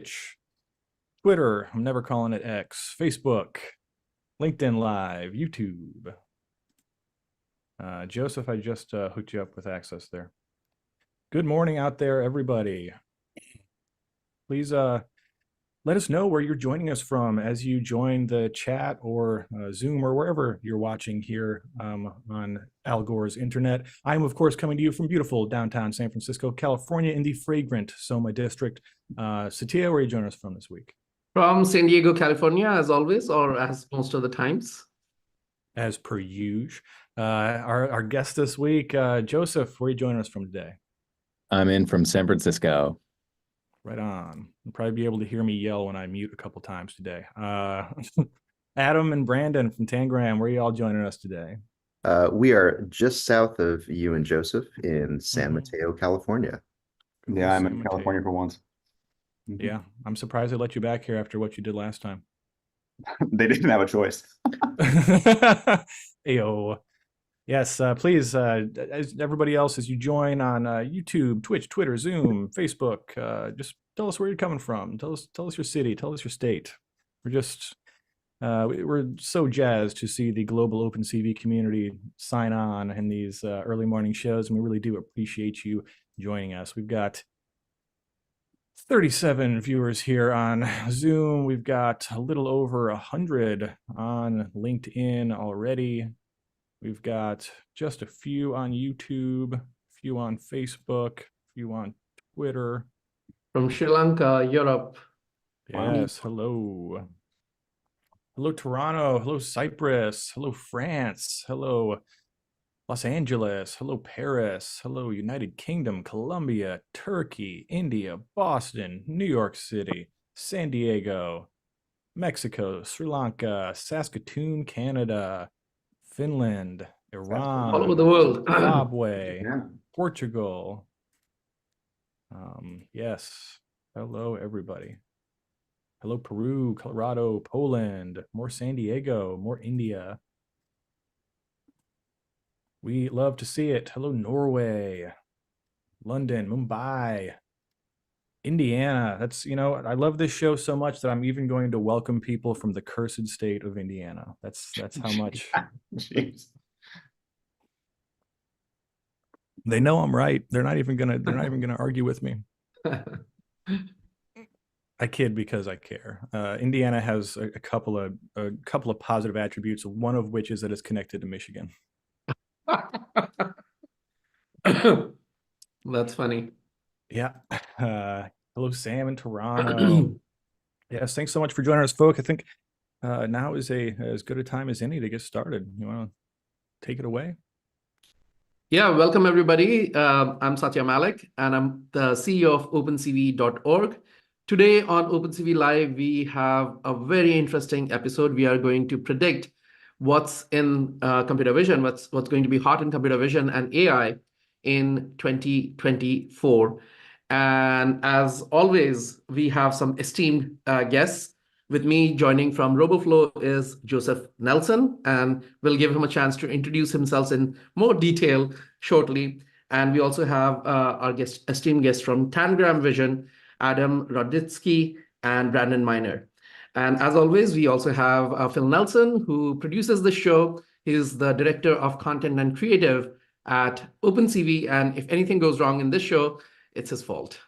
Twitch, Twitter, I'm never calling it X, Facebook, LinkedIn Live, YouTube. Joseph, I just hooked you up with access there. Good morning out there, everybody. Please let us know where you're joining us from as you join the chat or Zoom or wherever you're watching here on Al Gore's internet. I'm, of course, coming to you from beautiful downtown San Francisco, California, in the fragrant Soma district. Satya, where are you joining us from this week? From San Diego, California, as always, or as most of the times. As per usual. Our guest this week, Joseph, where are you joining us from today? I'm in from San Francisco. Right on. You'll probably be able to hear me yell when I mute a couple times today. Adam and Brandon from Tangram, where are you all joining us today? We are just south of you and Joseph in San Mateo, California. Yeah, I'm in California for once. Yeah, I'm surprised they let you back here after what you did last time. They didn't have a choice. Ayo. Yes, please, as everybody else, as you join on YouTube, Twitch, Twitter, Zoom, Facebook, just tell us where you're coming from. Tell us your city. Tell us your state. We're so jazzed to see the global OpenCV community sign on in these early morning shows, and we really do appreciate you joining us. We've got 37 viewers here on Zoom. We've got a little over 100 on LinkedIn already. We've got just a few on YouTube, a few on Facebook, a few on Twitter. From Sri Lanka, Europe. Yes, hello. Hello, Toronto. Hello, Cyprus. Hello, France. Hello, Los Angeles. Hello, Paris. Hello, United Kingdom, Colombia, Turkey, India, Boston, New York City, San Diego, Mexico, Sri Lanka, Saskatoon, Canada, Finland, Iran, all over the world, Zimbabwe, Yeah. Portugal. Yes. Hello, everybody. Hello, Peru, Colorado, Poland, more San Diego, more India. We love to see it. Hello, Norway, London, Mumbai, Indiana. That's, I love this show so much that I'm even going to welcome people from the cursed state of Indiana. That's how much. Jeez. They know I'm right. They're not even gonna argue with me. I kid because I care. Indiana has a couple of positive attributes, one of which is that it's connected to Michigan. That's funny. Yeah. Hello, Sam in Toronto. Yes, thanks so much for joining us, folks. I think now is as good a time as any to get started. You want to take it away? Yeah, welcome everybody. I'm Satya Malik, and I'm the CEO of OpenCV.org. Today on OpenCV Live, we have a very interesting episode. We are going to predict what's in computer vision, what's going to be hot in computer vision and AI in 2024. And as always, we have some esteemed guests. With me joining from Roboflow is Joseph Nelson, and we'll give him a chance to introduce himself in more detail shortly. And we also have our esteemed guests from Tangram Vision, Adam Roditsky and Brandon Miner. And as always, we also have Phil Nelson, who produces the show. He's the director of content and creative at OpenCV. And if anything goes wrong in this show, it's his fault.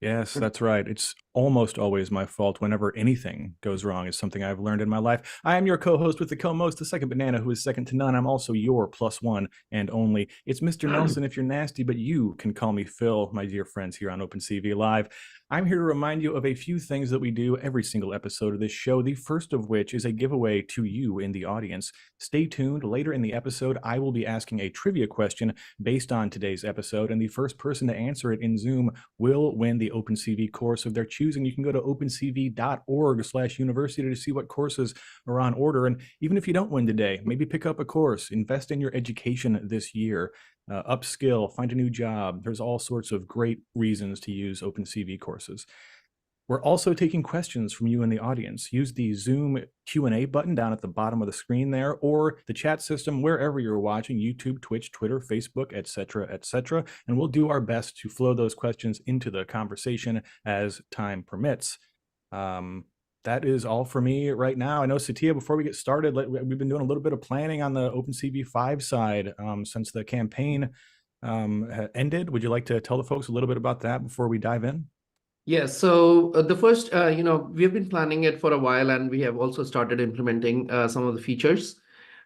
Yes, that's right. It's almost always my fault whenever anything goes wrong. Is something I've learned in my life. I am your co-host with the co-most, the second banana who is second to none. I'm also your plus one and only. It's Mr. Nelson if you're nasty, but you can call me Phil, my dear friends here on OpenCV Live. I'm here to remind you of a few things that we do every single episode of this show, the first of which is a giveaway to you in the audience. Stay tuned. Later in the episode, I will be asking a trivia question based on today's episode, and the first person to answer it in Zoom will win the OpenCV course of their choosing. You can go to opencv.org/university to see what courses are on order. And even if you don't win today, maybe pick up a course, invest in your education this year, upskill, find a new job. There's all sorts of great reasons to use OpenCV courses. We're also taking questions from you in the audience. Use the Zoom Q&A button down at the bottom of the screen there, or the chat system wherever you're watching, YouTube, Twitch, Twitter, Facebook, etc., and we'll do our best to flow those questions into the conversation as time permits. That is all for me right now. I know, Satya, before we get started, we've been doing a little bit of planning on the OpenCV 5 side since the campaign ended. Would you like to tell the folks a little bit about that before we dive in? Yes. So the first, we have been planning it for a while, and we have also started implementing some of the features.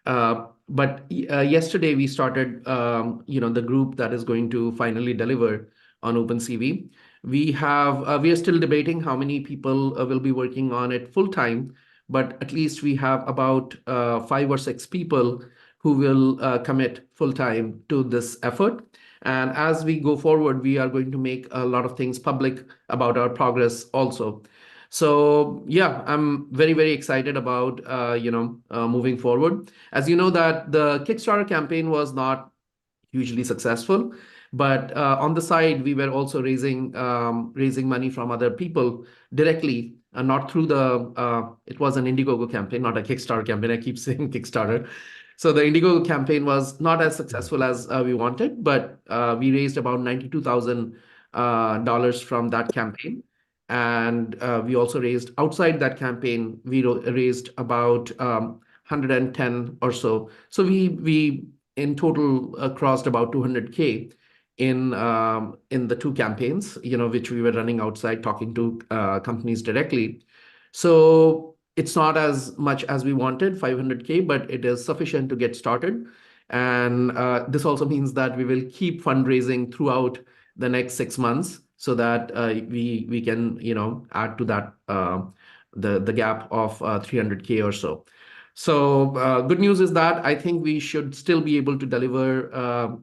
But yesterday we started, the group that is going to finally deliver on OpenCV. We are still debating how many people will be working on it full time, but at least we have about 5 or 6 people who will commit full time to this effort. And as we go forward, we are going to make a lot of things public about our progress also. So yeah, I'm very, very excited about moving forward. As you know, that the Kickstarter campaign was not hugely successful, but on the side we were also raising money from other people directly, and not through the it was an Indiegogo campaign, not a Kickstarter campaign. I keep saying Kickstarter. So the Indiegogo campaign was not as successful as we wanted, but we raised about $92,000 from that campaign. And we also raised outside that campaign, we raised about 110 or so. So we in total crossed about 200K in the 2 campaigns, which we were running outside, talking to companies directly. So it's not as much as we wanted, 500K, but it is sufficient to get started. And this also means that we will keep fundraising throughout the next 6 months, so that we can add to that the gap of 300K or so. So good news is that I think we should still be able to deliver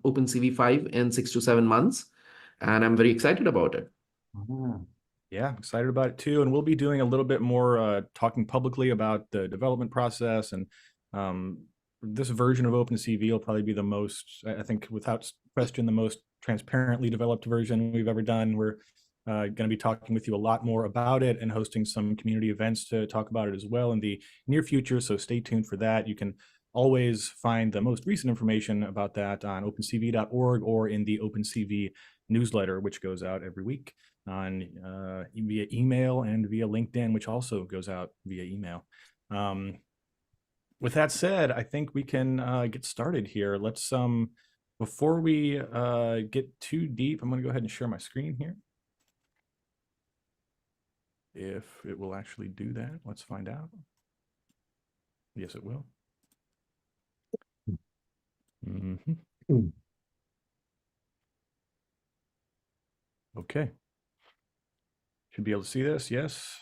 OpenCV 5 in 6 to 7 months, and I'm very excited about it. Yeah, excited about it too. And we'll be doing a little bit more talking publicly about the development process. And this version of OpenCV will probably be the most, I think, without question, the most transparently developed version we've ever done. We're going to be talking with you a lot more about it and hosting some community events to talk about it as well in the near future. So stay tuned for that. You can always find the most recent information about that on opencv.org or in the OpenCV newsletter, which goes out every week on via email and via LinkedIn, which also goes out via email. With that said, I think we can get started here. Let's before we get too deep, I'm going to go ahead and share my screen here. If it will actually do that, let's find out. Yes, it will. Okay. Should be able to see this. Yes.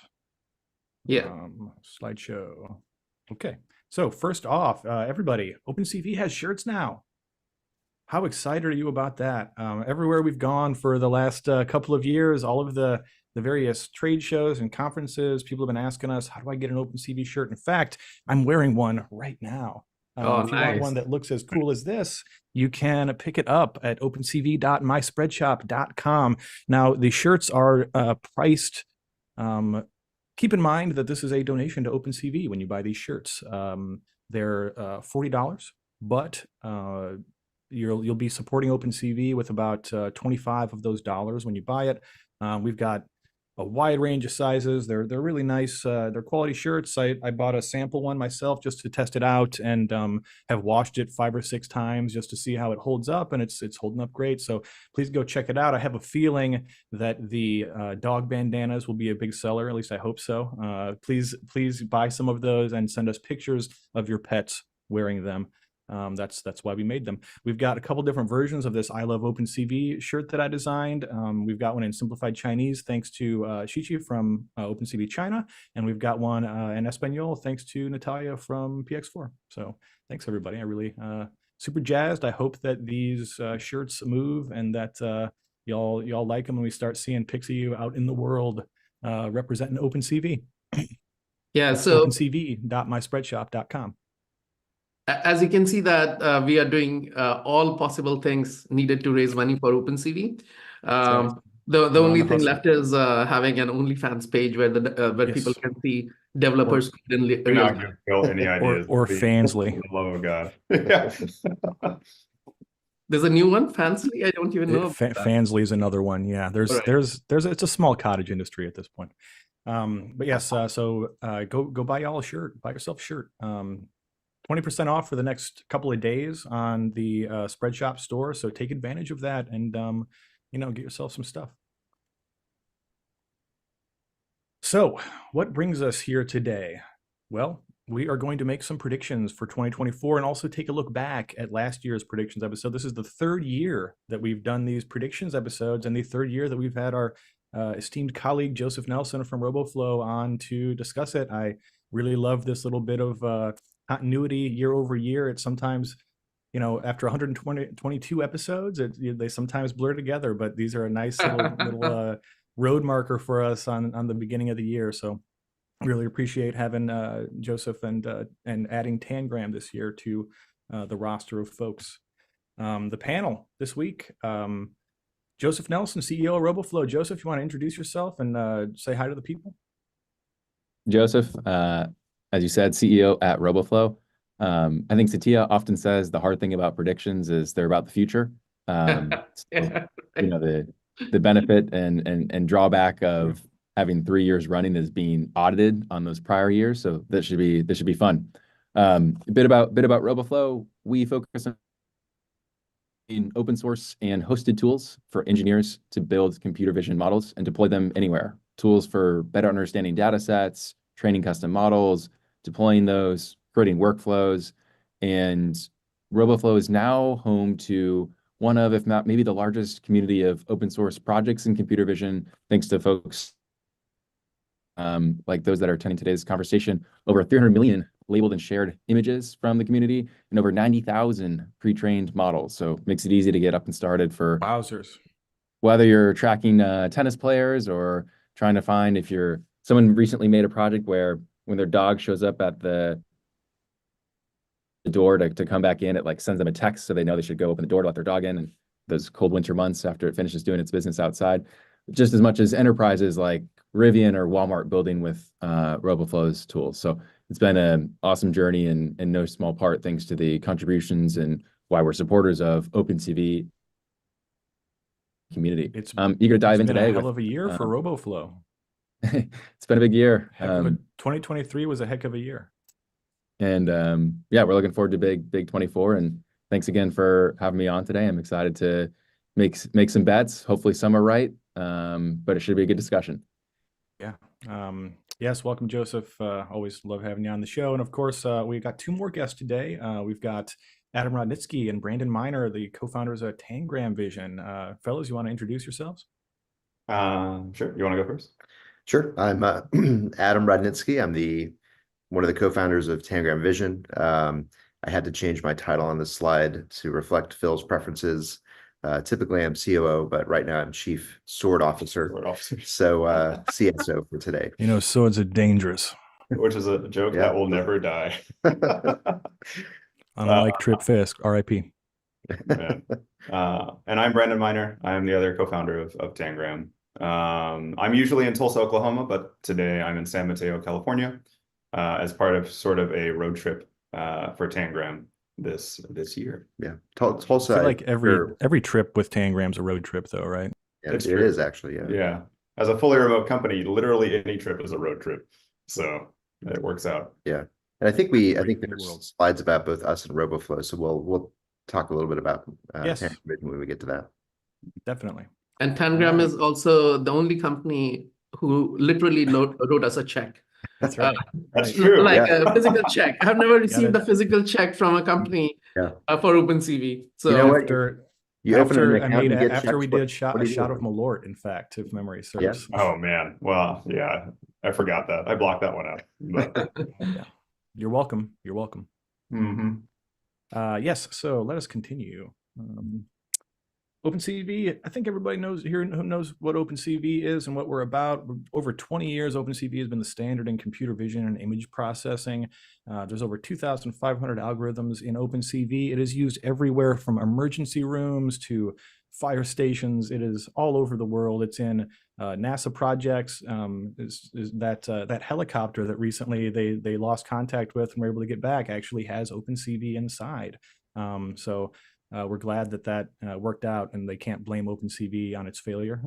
Yeah. Slideshow. Okay. So first off, everybody, OpenCV has shirts now. How excited are you about that? Everywhere we've gone for the last couple of years, all of the various trade shows and conferences, people have been asking us, how do I get an OpenCV shirt? In fact, I'm wearing one right now. If you want one that looks as cool as this, you can pick it up at opencv.myspreadshop.com. Now, the shirts are priced. Keep in mind that this is a donation to OpenCV when you buy these shirts. They're $40, but you'll be supporting OpenCV with about 25 of those dollars when you buy it. We've got a wide range of sizes. They're really nice. They're quality shirts. I bought a sample one myself just to test it out, and have washed it 5 or 6 times just to see how it holds up, and it's holding up great. So please go check it out. I have a feeling that the dog bandanas will be a big seller. At least I hope so. Please buy some of those and send us pictures of your pets wearing them. That's why we made them. We've got a couple different versions of this I Love OpenCV shirt that I designed. We've got one in simplified Chinese, thanks to Shichi from OpenCV China. And we've got one in Espanol, thanks to Natalia from PX4. So thanks, everybody. I really super jazzed. I hope that these shirts move and that y'all like them when we start seeing pics of you out in the world representing OpenCV. Yeah, that's so opencv.myspreadshop.com. As you can see that we are doing all possible things needed to raise money for OpenCV. The We're on only the thing hustle. left is having an OnlyFans page where people Yes. can see developers code in Do real not time. give Phil any ideas. Or please. Fansly. For the love of God. Yeah. There's a new one, Fansly. I don't even know about that. Fansly is another one. Yeah, Right. it's a small cottage industry at this point. But yes, go buy y'all a shirt. Buy yourself a shirt. 20% off for the next couple of days on the Spreadshop store. So take advantage of that and get yourself some stuff. So what brings us here today? Well, we are going to make some predictions for 2024 and also take a look back at last year's predictions episode. This is the third year that we've done these predictions episodes and the third year that we've had our esteemed colleague Joseph Nelson from Roboflow on to discuss it. I really love this little bit of continuity year over year. It's sometimes, after 122 episodes, they sometimes blur together, but these are a nice little road marker for us on the beginning of the year. So really appreciate having Joseph and adding Tangram this year to the roster of folks. The panel this week, Joseph Nelson, CEO of Roboflow. Joseph, you want to introduce yourself and say hi to the people? Joseph, as you said, CEO at Roboflow. I think Satya often says the hard thing about predictions is they're about the future. The benefit and drawback of having 3 years running is being audited on those prior years. So this should be fun. A bit about Roboflow. We focus on open source and hosted tools for engineers to build computer vision models and deploy them anywhere. Tools for better understanding data sets, training custom models, deploying those, creating workflows. And Roboflow is now home to one of, if not maybe the largest community of open source projects in computer vision, thanks to folks like those that are attending today's conversation. Over 300 million labeled and shared images from the community and over 90,000 pre-trained models. So makes it easy to get up and started for Wowzers. Whether you're tracking tennis players or trying to find someone recently made a project where when their dog shows up at the door to come back in, it sends them a text so they know they should go open the door to let their dog in, and those cold winter months after it finishes doing its business outside. Just as much as enterprises like Rivian or Walmart building with Roboflow's tools. So it's been an awesome journey and in no small part thanks to the contributions and why we're supporters of OpenCV community. It's eager to dive in been today. A hell of a year for Roboflow. It's been a big year. 2023 was a heck of a year. And we're looking forward to big 24. And thanks again for having me on today. I'm excited to make some bets. Hopefully some are right, but it should be a good discussion. Yeah. Yes. Welcome, Joseph. Always love having you on the show. And of course, we got two more guests today. We've got Adam Rodnitsky and Brandon Miner, the co-founders of Tangram Vision. Fellas, you want to introduce yourselves? Sure. You want to go first? Sure. I'm Adam Rodnitsky. I'm one of the co-founders of Tangram Vision. I had to change my title on this slide to reflect Phil's preferences. Typically I'm COO, but right now I'm Chief Sword Officer. So CSO for today. Swords are dangerous. Which is a joke that will never die. Unlike Trip Fisk, RIP. And I'm Brandon Miner. I'm the other co-founder of Tangram. I'm usually in Tulsa, Oklahoma, but today I'm in San Mateo, California, as part of sort of a road trip for Tangram this year. Yeah, Tulsa. I feel like every trip with Tangram's a road trip, though, right? Yeah, it is actually. Yeah. Yeah. As a fully remote company, literally any trip is a road trip, so it works out. Yeah, and I think there's slides about both us and Roboflow, so we'll talk a little bit about Tangram Vision when we get to that. Definitely. And Tangram is also the only company who literally wrote us a check. That's right. That's true. A physical check. I've never received a physical check from a company for OpenCV. So after we did a shot of Malort, in fact, if memory serves. Yeah. Oh man. Well, yeah, I forgot that. I blocked that one out. But... yeah. You're welcome. You're welcome. Mm-hmm. Yes. So let us continue. OpenCV, I think everybody knows what OpenCV is and what we're about. Over 20 years, OpenCV has been the standard in computer vision and image processing. There's over 2,500 algorithms in OpenCV. It is used everywhere from emergency rooms to fire stations. It is all over the world. It's in NASA projects. Is that helicopter that recently they lost contact with and were able to get back actually has OpenCV inside. So we're glad that worked out, and they can't blame OpenCV on its failure.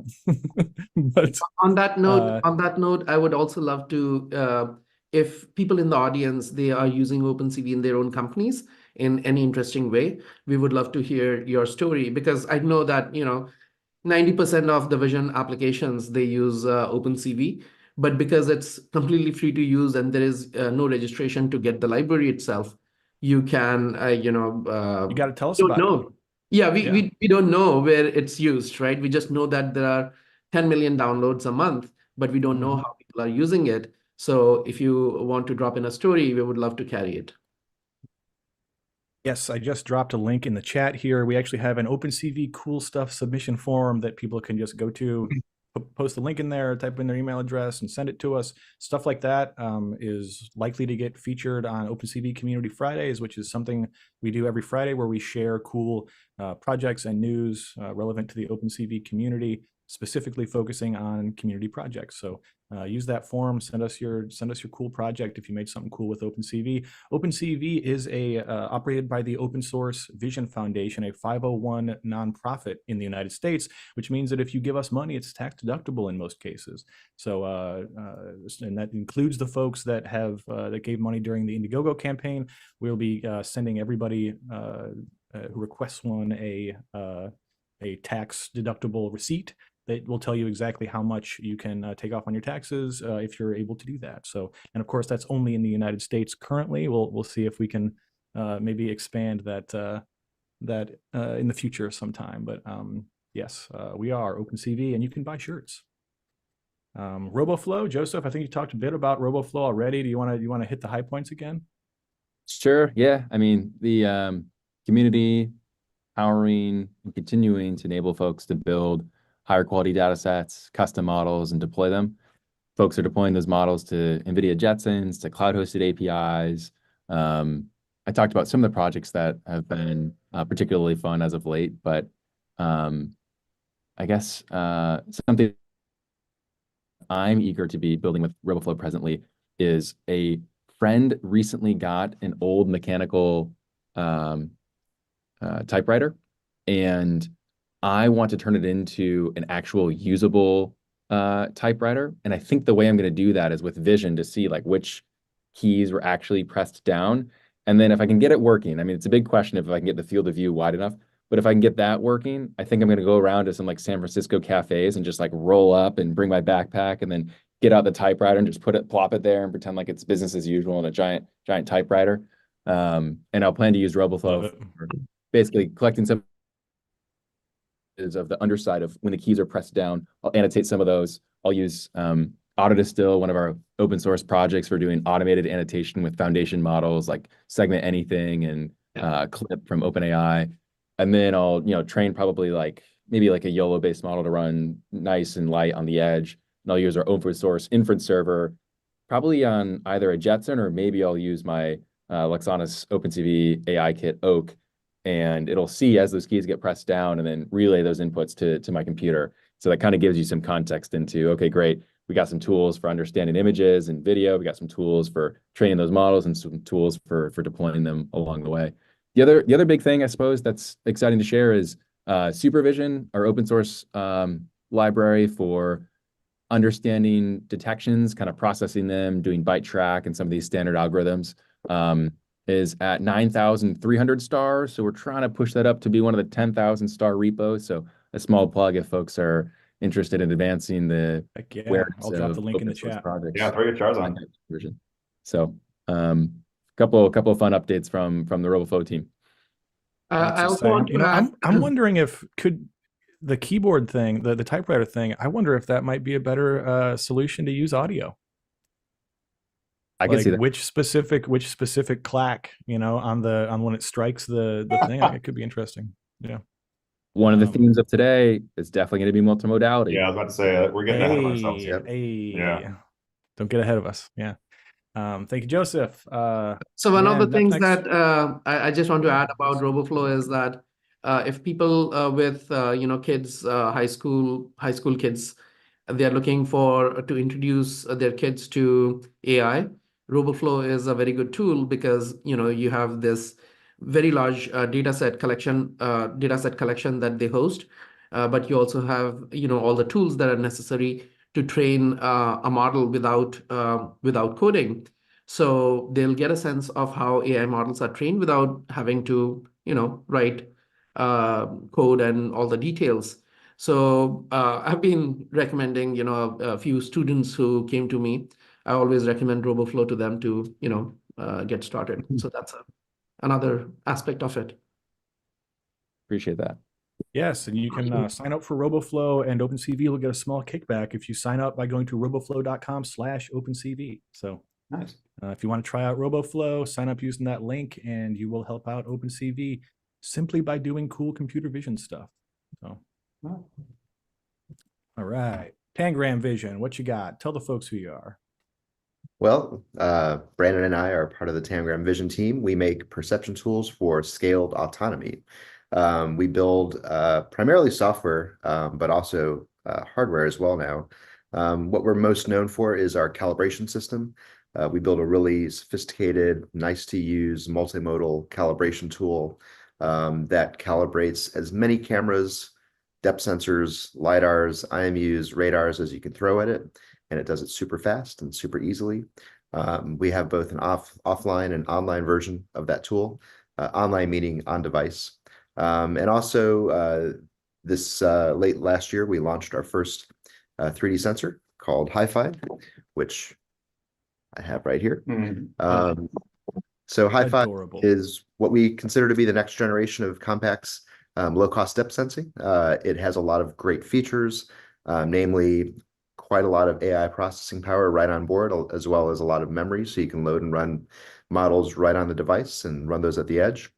But on that note, I would also love to, if people in the audience, they are using OpenCV in their own companies in any interesting way, we would love to hear your story, because I know that 90% of the vision applications, they use OpenCV, but because it's completely free to use and there is no registration to get the library itself, you can you got to tell us about it. Yeah, we don't know where it's used, right? We just know that there are 10 million downloads a month, but we don't know how people are using it. So if you want to drop in a story, we would love to carry it. Yes, I just dropped a link in the chat here. We actually have an OpenCV cool stuff submission form that people can just go to, post the link in there, type in their email address, and send it to us. Stuff like that is likely to get featured on OpenCV Community Fridays, which is something we do every Friday, where we share cool projects and news relevant to the OpenCV community, specifically focusing on community projects. So use that form. Send us your cool project if you made something cool with OpenCV. OpenCV is operated by the Open Source Vision Foundation, a 501 nonprofit in the United States, which means that if you give us money, it's tax deductible in most cases. So and that includes the folks that that gave money during the Indiegogo campaign. We'll be sending everybody who requests one a tax deductible receipt that will tell you exactly how much you can take off on your taxes if you're able to do that. So, and of course, that's only in the United States currently. We'll see if we can maybe expand that in the future sometime. But yes, we are OpenCV, and you can buy shirts. Roboflow, Joseph, I think you talked a bit about Roboflow already. Do you want to hit the high points again? Sure. Yeah. I mean, the community powering and continuing to enable folks to build higher quality data sets, custom models, and deploy them. Folks are deploying those models to NVIDIA Jetsons, to cloud-hosted APIs. I talked about some of the projects that have been particularly fun as of late, but I guess something I'm eager to be building with Roboflow presently is a friend recently got an old mechanical typewriter, and I want to turn it into an actual usable typewriter. And I think the way I'm going to do that is with Vision, to see like which keys were actually pressed down. And then if I can get it working, I mean, it's a big question if I can get the field of view wide enough, but if I can get that working, I think I'm going to go around to some like San Francisco cafes and just like roll up and bring my backpack and then get out the typewriter and just plop it there and pretend like it's business as usual in a giant typewriter. And I'll plan to use Roboflow for basically collecting some of the underside of when the keys are pressed down. I'll annotate some of those. I'll use Autodistill, one of our open source projects, for doing automated annotation with foundation models like Segment Anything and Clip from OpenAI. And then I'll train probably maybe a YOLO based model to run nice and light on the edge. And I'll use our open source inference server, probably on either a Jetson, or maybe I'll use my Luxonis OpenCV AI kit Oak, and it'll see as those keys get pressed down and then relay those inputs to my computer. So that kind of gives you some context into, okay, great, we got some tools for understanding images and video, we got some tools for training those models, and some tools for deploying them along the way. The other big thing, I suppose, that's exciting to share is Supervision, our open source library for understanding detections, kind of processing them, doing byte track and some of these standard algorithms, is at 9,300 stars. So we're trying to push that up to be one of the 10,000 star repos. So a small plug if folks are interested in advancing the I'll drop the link in the chat. Projects. Yeah, throw your charts on. So couple of fun updates from the Roboflow team. I also want to I'm wondering if the keyboard thing, the typewriter thing, I wonder if that might be a better solution to use audio. I can see that. Which specific clack, on when it strikes the thing. It could be interesting. Yeah. One of the themes of today is definitely going to be multimodality. Yeah, I was about to say we're getting ahead of ourselves here. Yeah. Don't get ahead of us. Yeah. Thank you, Joseph. So one of the things that I just want to add about Roboflow is that if people with kids, high school kids, they are looking to introduce their kids to AI, Roboflow is a very good tool because you have this very large data set collection that they host, but you also have all the tools that are necessary to train a model without coding. So they'll get a sense of how AI models are trained without having to write code and all the details. So I've been recommending, a few students who came to me. I always recommend Roboflow to them to, get started. So that's another aspect of it. Appreciate that. Yes, and you can sign up for Roboflow, and OpenCV will get a small kickback if you sign up by going to roboflow.com/OpenCV. So Nice. if you want to try out Roboflow, sign up using that link, and you will help out OpenCV simply by doing cool computer vision stuff. So, Well, all right, Tangram Vision, what you got? Tell the folks who you are. Well, Brandon and I are part of the Tangram Vision team. We make perception tools for scaled autonomy. We build primarily software, but also hardware as well now. What we're most known for is our calibration system. We build a really sophisticated, nice-to-use multimodal calibration tool that calibrates as many cameras, depth sensors, LiDARs, IMUs, radars as you can throw at it. And it does it super fast and super easily. We have both an offline and online version of that tool, online meaning on device. And also this late last year, we launched our first 3D sensor called Hi-Fi, which I have right here. So Hi-Fi is what we consider to be the next generation of compacts, low-cost depth sensing. It has a lot of great features, namely quite a lot of AI processing power right on board, as well as a lot of memory, so you can load and run models right on the device and run those at the edge.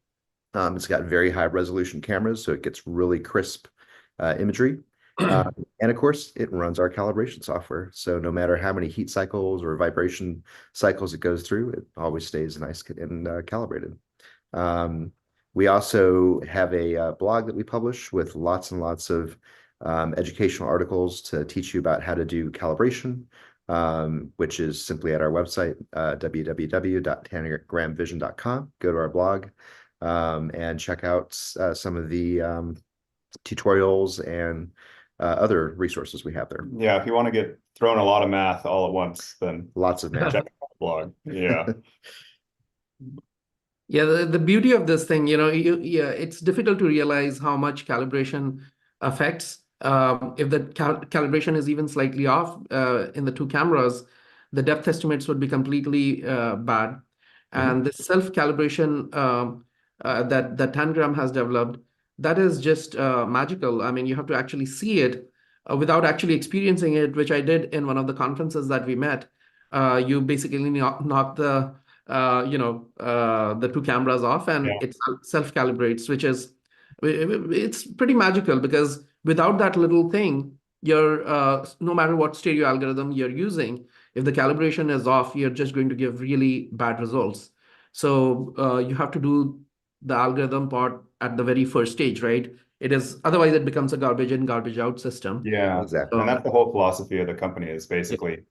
It's got very high resolution cameras, so it gets really crisp imagery. And of course, it runs our calibration software. So no matter how many heat cycles or vibration cycles it goes through, it always stays nice and calibrated. We also have a blog that we publish with lots and lots of educational articles to teach you about how to do calibration, which is simply at our website, www.tangramvision.com. Go to our blog and check out some of the tutorials and other resources we have there. Yeah, if you want to get thrown a lot of math all at once, then Lots of math. check out the blog. Yeah. Yeah, the beauty of this thing, it's difficult to realize how much calibration affects. If the calibration is even slightly off in the two cameras, the depth estimates would be completely bad. And the self-calibration that Tangram has developed, that is just magical. I mean, you have to actually see it without actually experiencing it, which I did in one of the conferences that we met. You basically knock the two cameras off, and it self-calibrates, which is it's pretty magical, because without that little thing, you're no matter what stereo algorithm you're using, if the calibration is off, you're just going to give really bad results. So you have to do the algorithm part at the very first stage, right? Otherwise it becomes a garbage in, garbage out system. Yeah, Exactly. and that's the whole philosophy of the company, is basically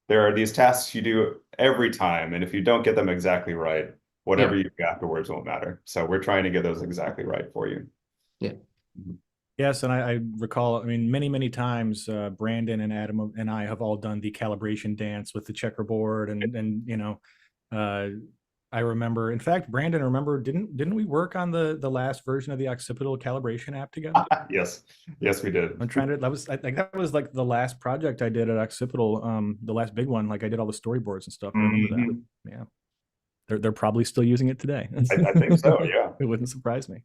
there are these tasks you do every time, and if you don't get them exactly right, whatever you do afterwards won't matter. So we're trying to get those exactly right for you. Yeah. Yes, and I recall, I mean, many times Brandon and Adam and I have all done the calibration dance with the checkerboard, and I remember, in fact, Brandon, didn't we work on the last version of the occipital calibration app together? Yes, we did. I'm trying to, that was like the last project I did at occipital, the last big one. Like I did all the storyboards and stuff. I remember that. Yeah, they're probably still using it today. I think so. Yeah, it wouldn't surprise me.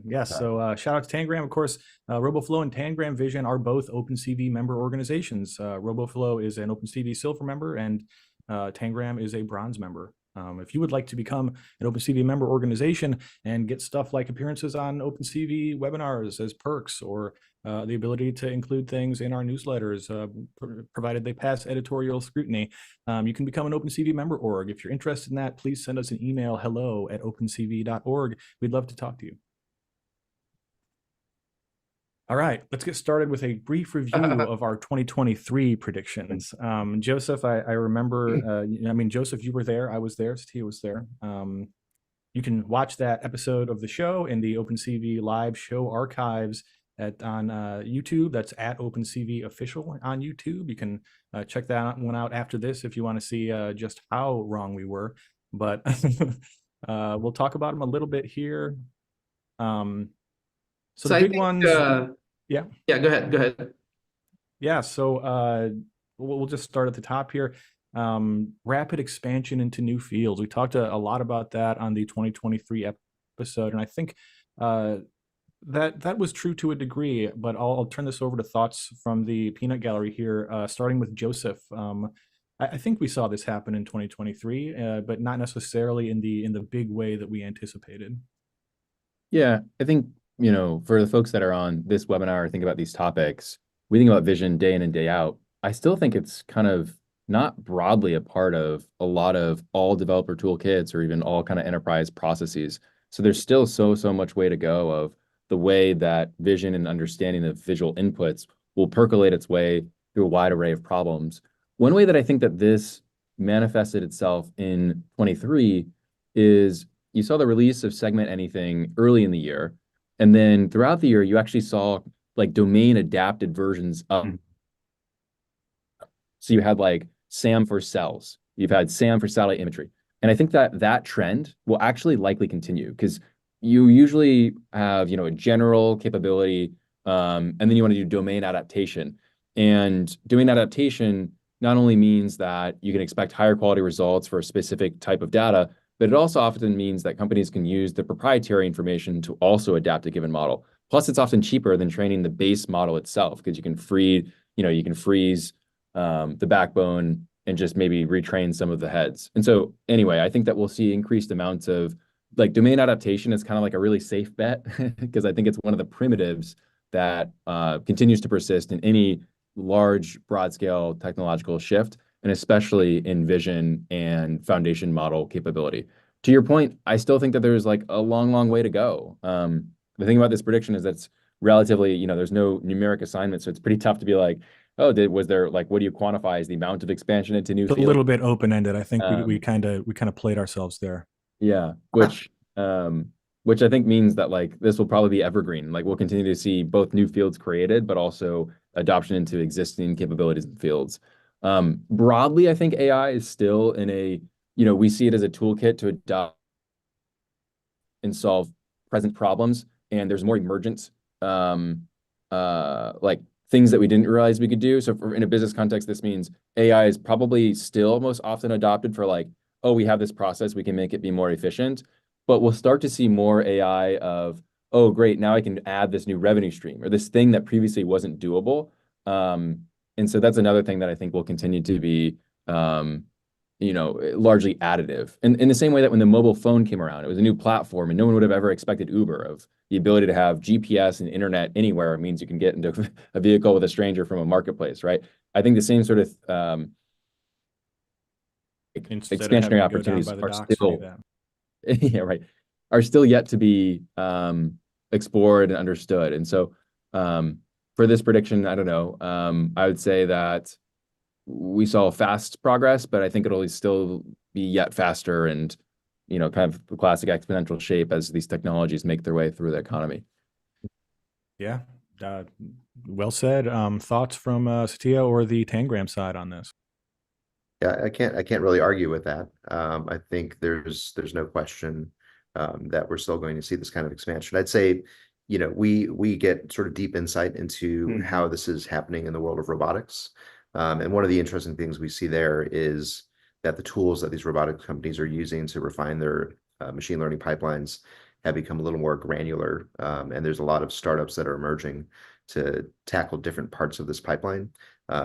Yes, so shout out to Tangram. Of course, Roboflow and Tangram Vision are both OpenCV member organizations. Roboflow is an OpenCV Silver member, and Tangram is a bronze member. If you would like to become an OpenCV member organization and get stuff like appearances on OpenCV webinars as perks, or the ability to include things in our newsletters, provided they pass editorial scrutiny, you can become an OpenCV member org. If you're interested in that, please send us an email, hello@opencv.org. We'd love to talk to you. All right, let's get started with a brief review of our 2023 predictions. Joseph, I remember, I mean, Joseph, you were there, I was there, Satya was there. You can watch that episode of the show in the OpenCV live show archives on YouTube. That's at OpenCV Official on YouTube. You can check that one out after this if you want to see just how wrong we were. But we'll talk about them a little bit here. So the big ones, yeah. Yeah, go ahead. Yeah, so we'll just start at the top here. Rapid expansion into new fields. We talked a lot about that on the 2023 episode, and I think that was true to a degree, but I'll turn this over to thoughts from the peanut gallery here, starting with Joseph. I think we saw this happen in 2023, but not necessarily in the big way that we anticipated. Yeah, I think, for the folks that are on this webinar, think about these topics, we think about vision day in and day out. I still think it's kind of not broadly a part of a lot of all developer toolkits or even all kind of enterprise processes. So there's still so much way to go of the way that vision and understanding of visual inputs will percolate its way through a wide array of problems. One way that I think that this manifested itself in 23 is you saw the release of Segment Anything early in the year. And then throughout the year, you actually saw like domain adapted versions of. So you had like SAM for cells, you've had SAM for satellite imagery. And I think that trend will actually likely continue because you usually have, a general capability, and then you want to do domain adaptation. And domain adaptation not only means that you can expect higher quality results for a specific type of data, but it also often means that companies can use the proprietary information to also adapt a given model. Plus, it's often cheaper than training the base model itself because you can freeze the backbone and just maybe retrain some of the heads. And so anyway, I think that we'll see increased amounts of like domain adaptation is kind of like a really safe bet because I think it's one of the primitives that continues to persist in any large, broad-scale technological shift, and especially in vision and foundation model capability. To your point, I still think that there's like a long way to go. The thing about this prediction is that it's relatively, there's no numeric assignment, so it's pretty tough to be like, oh, was there like, what do you quantify as the amount of expansion into new fields? A little bit open-ended. I think we kind of played ourselves there. Yeah, which I think means that like this will probably be evergreen. Like we'll continue to see both new fields created, but also adoption into existing capabilities and fields. Broadly, I think AI is still in a, we see it as a toolkit to adopt and solve present problems. And there's more emergent, like things that we didn't realize we could do. So in a business context, this means AI is probably still most often adopted for like, oh, we have this process, we can make it be more efficient. But we'll start to see more AI of, oh, great, now I can add this new revenue stream or this thing that previously wasn't doable. And so that's another thing that I think will continue to be, largely additive. And in the same way that when the mobile phone came around, it was a new platform and no one would have ever expected Uber of the ability to have GPS and internet anywhere means you can get into a vehicle with a stranger from a marketplace, right? I think the same sort of expansionary opportunities are still, yeah, right, are still yet to be explored and understood. And so for this prediction, I don't know, I would say that we saw fast progress, but I think it'll still be yet faster and, kind of the classic exponential shape as these technologies make their way through the economy. Yeah, well said. Thoughts from Satya or the Tangram side on this? Yeah, I can't really argue with that. I think there's no question that we're still going to see this kind of expansion. I'd say, we get sort of deep insight into how this is happening in the world of robotics. And one of the interesting things we see there is that the tools that these robotic companies are using to refine their machine learning pipelines have become a little more granular. And there's a lot of startups that are emerging to tackle different parts of this pipeline.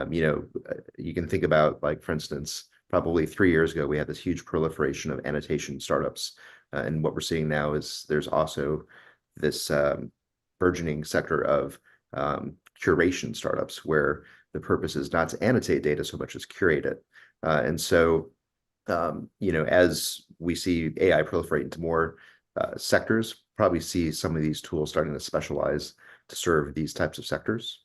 You can think about, like, for instance, probably 3 years ago, we had this huge proliferation of annotation startups. And what we're seeing now is there's also this burgeoning sector of curation startups where the purpose is not to annotate data so much as curate it. And so, as we see AI proliferate into more sectors, probably see some of these tools starting to specialize to serve these types of sectors.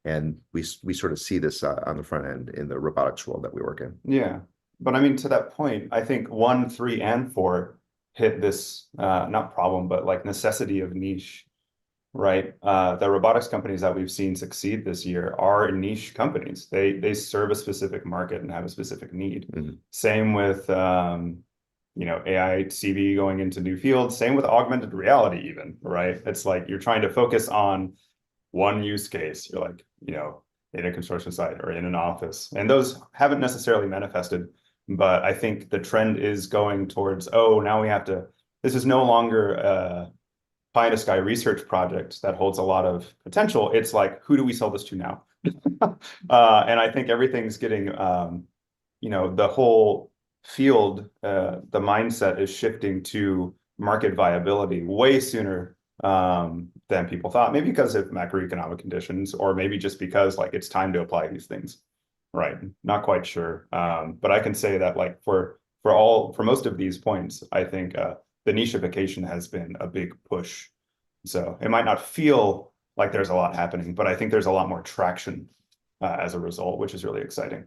And we sort of see this on the front end in the robotics world that we work in. Yeah, but I mean, to that point, I think 1, 3, and 4 hit this not problem, but like necessity of niche, right? The robotics companies that we've seen succeed this year are niche companies. They serve a specific market and have a specific need. Same with you know, AI CV going into new fields. Same with augmented reality, even, right? It's like you're trying to focus on one use case. You're like, you know, in a construction site or in an office, and those haven't necessarily manifested. But I think the trend is going towards, oh, now we have to. This is no longer a pie in the sky research project that holds a lot of potential. It's like, who do we sell this to now? And I think everything's getting, you know, the whole field, the mindset is shifting to market viability way sooner than people thought. Maybe because of macroeconomic conditions, or maybe just because like it's time to apply these things. Right, not quite sure. But I can say that like for most of these points, I think the nicheification has been a big push. So it might not feel like there's a lot happening, but I think there's a lot more traction as a result, which is really exciting.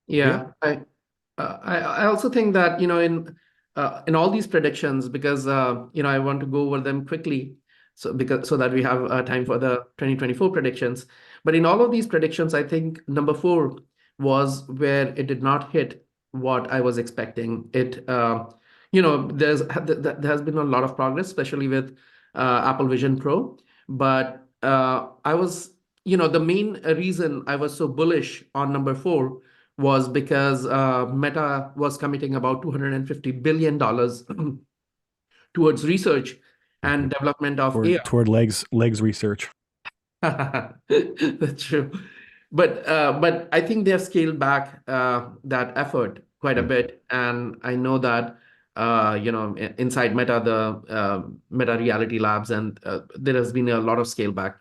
Yeah, I also think that, you know, in all these predictions, because you know, I want to go over them quickly, so that we have time for the 2024 predictions. But in all of these predictions, I think number 4 was where it did not hit what I was expecting. It you know, there has been a lot of progress, especially with Apple Vision Pro. But I was, you know, the main reason I was so bullish on number 4 was because Meta was committing about $250 billion towards research and development of AI. Toward legs research. That's true. But I think they have scaled back that effort quite a bit. And I know that, you know, inside Meta, the Meta Reality Labs, and there has been a lot of scale back.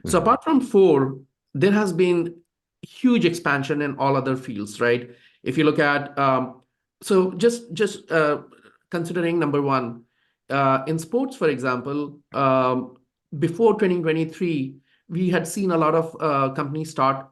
So apart from 4, there has been huge expansion in all other fields, right? If you look at, so just considering number 1, in sports, for example, before 2023, we had seen a lot of companies start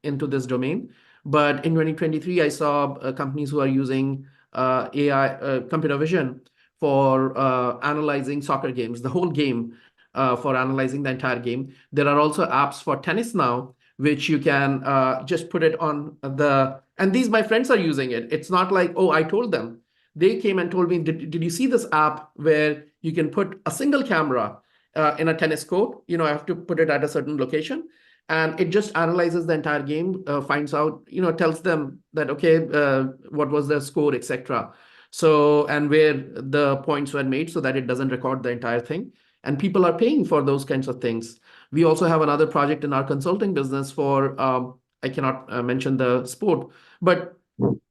into this domain. But in 2023, I saw companies who are using AI, computer vision for analyzing soccer games, the whole game, for analyzing the entire game. There are also apps for tennis now, which you can just put it on and these, my friends are using it. It's not like, oh, I told them. They came and told me, did you see this app where you can put a single camera in a tennis court? You know, I have to put it at a certain location, and it just analyzes the entire game, finds out, you know, tells them that, okay, what was the score, etc. So, and where the points were made, so that it doesn't record the entire thing. And people are paying for those kinds of things. We also have another project in our consulting business for, I cannot mention the sport, but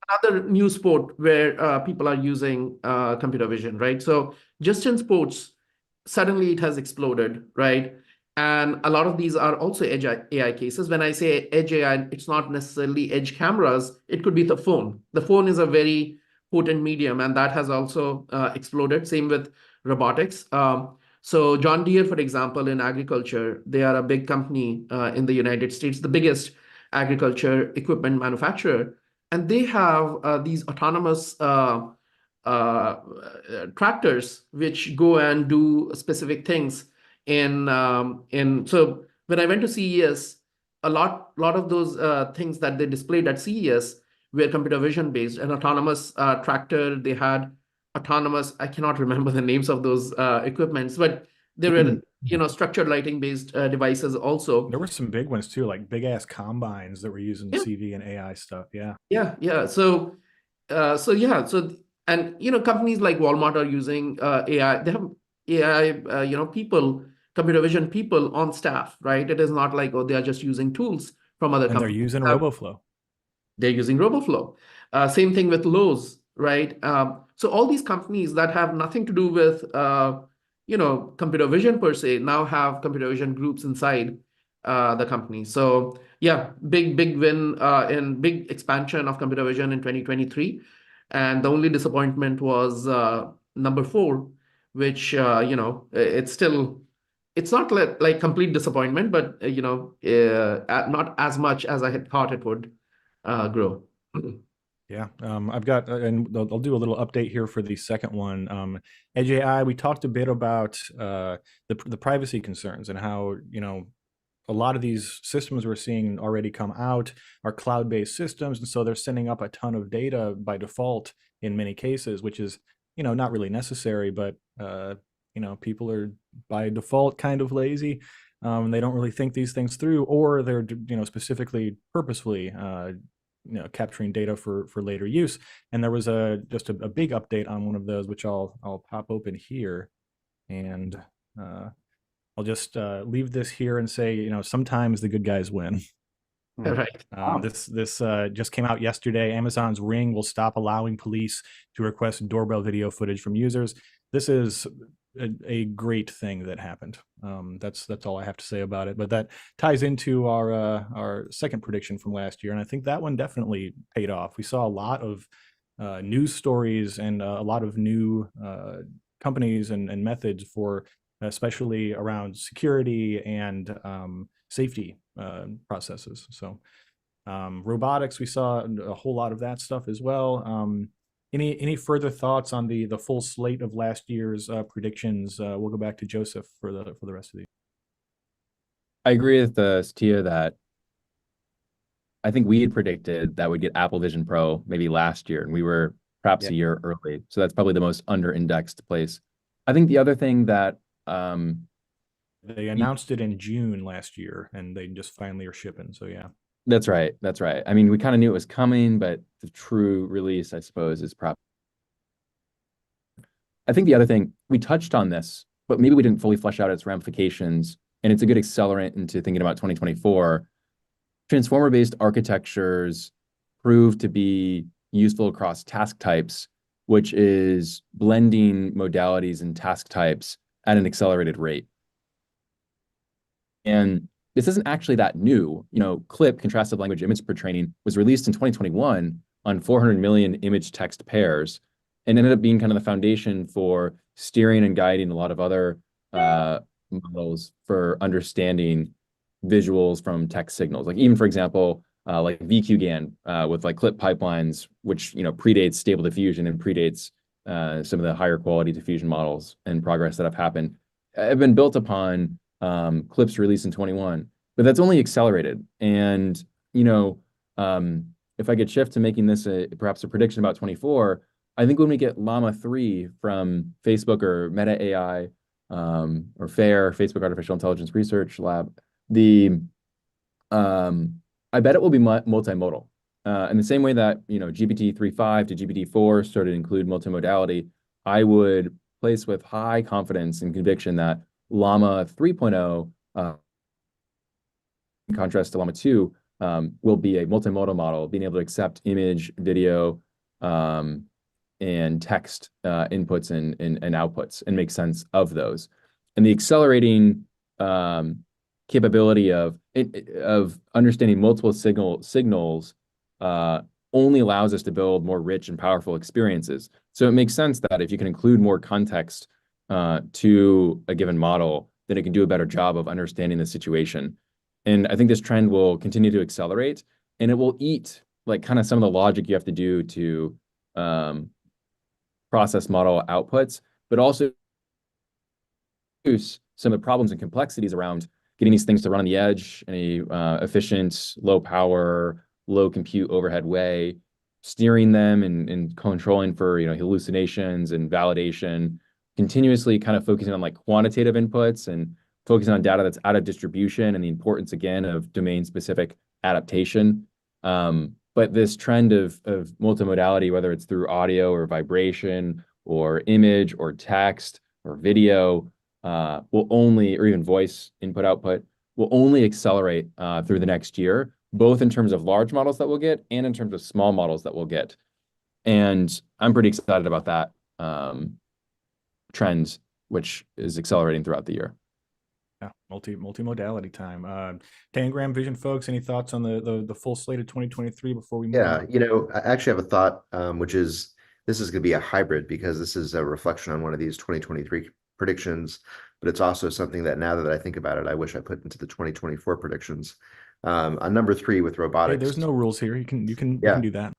another new sport where people are using computer vision, right? So just in sports, suddenly it has exploded, right? And a lot of these are also edge AI cases. When I say edge AI, it's not necessarily edge cameras. It could be the phone. The phone is a very potent medium, and that has also exploded. Same with robotics. So John Deere, for example, in agriculture, they are a big company in the United States, the biggest agriculture equipment manufacturer. And they have these autonomous tractors which go and do specific things. So when I went to CES, a lot of those things that they displayed at CES were computer vision based. An autonomous tractor, they had autonomous, I cannot remember the names of those equipments, but there were, you know, structured lighting based devices also. There were some big ones too, like big ass combines that were using CV and AI stuff. Yeah. So and you know, companies like Walmart are using AI. They have AI, you know, people, computer vision people on staff, right? It is not like, oh, they are just using tools from other companies. They're using Roboflow. They're using Roboflow. Same thing with Lowe's, right? So all these companies that have nothing to do with you know, computer vision per se, now have computer vision groups inside the company. So yeah, big win in big expansion of computer vision in 2023. And the only disappointment was number 4, which you know, it's still it's not like complete disappointment, but not as much as I had thought it would grow. Yeah, I've got, and I'll do a little update here for the second one. Edge AI, we talked a bit about the privacy concerns and how, a lot of these systems we're seeing already come out are cloud-based systems, and so they're sending up a ton of data by default in many cases, which is, not really necessary, but people are by default kind of lazy. They don't really think these things through, or they're, specifically purposefully capturing data for later use. And there was just a big update on one of those, which I'll pop open here, and I'll just leave this here and say, sometimes the good guys win. Right. This just came out yesterday. Amazon's Ring will stop allowing police to request doorbell video footage from users. This is a great thing that happened. That's all I have to say about it. But that ties into our second prediction from last year, and I think that one definitely paid off. We saw a lot of news stories and a lot of new companies and methods for, especially around security and safety processes. So robotics, we saw a whole lot of that stuff as well. Any further thoughts on the full slate of last year's predictions? We'll go back to Joseph for the rest of these. I agree with Satya that I think we had predicted that we'd get Apple Vision Pro maybe last year, and we were perhaps a year early. So that's probably the most under-indexed place. I think the other thing that they announced it in June last year, and they just finally are shipping. So yeah. That's right. That's right. I mean, we kind of knew it was coming, but the true release, I suppose, is probably. I think the other thing, we touched on this, but maybe we didn't fully flesh out its ramifications, and it's a good accelerant into thinking about 2024. Transformer-based architectures prove to be useful across task types, which is blending modalities and task types at an accelerated rate. And this isn't actually that new. CLIP, contrastive language image pre-training, was released in 2021 on 400 million image text pairs, and ended up being kind of the foundation for steering and guiding a lot of other models for understanding visuals from text signals. Like even, for example, like VQGAN with like CLIP pipelines, which predates Stable Diffusion and predates some of the higher quality diffusion models and progress that have happened, have been built upon CLIP's release in 21, but that's only accelerated. And if I could shift to making this perhaps a prediction about 24, I think when we get Llama 3 from Facebook or Meta AI or FAIR, Facebook Artificial Intelligence Research Lab, I bet it will be multimodal. In the same way that GPT 3.5 to GPT 4 started to include multimodality, I would place with high confidence and conviction that Llama 3.0, in contrast to Llama 2, will be a multimodal model, being able to accept image, video, and text inputs and outputs and make sense of those. And the accelerating capability of understanding multiple signals only allows us to build more rich and powerful experiences. So it makes sense that if you can include more context to a given model, then it can do a better job of understanding the situation. And I think this trend will continue to accelerate, and it will eat like kind of some of the logic you have to do to process model outputs, but also reduce some of the problems and complexities around getting these things to run on the edge in a efficient, low power, low compute overhead way, steering them and controlling for hallucinations and validation, continuously kind of focusing on like quantitative inputs and focusing on data that's out of distribution and the importance again of domain-specific adaptation. But this trend of multimodality, whether it's through audio or vibration or image or text or video, will only, or even voice input output, will only accelerate through the next year, both in terms of large models that we'll get and in terms of small models that we'll get. And I'm pretty excited about that trend, which is accelerating throughout the year. Yeah, multimodality time. Tangram Vision folks, any thoughts on the full slate of 2023 before we move on? I actually have a thought, which is this is going to be a hybrid because this is a reflection on one of these 2023 predictions, but it's also something that now that I think about it, I wish I put into the 2024 predictions. On number 3 with Hey, robotics. there's no rules here. You can do that.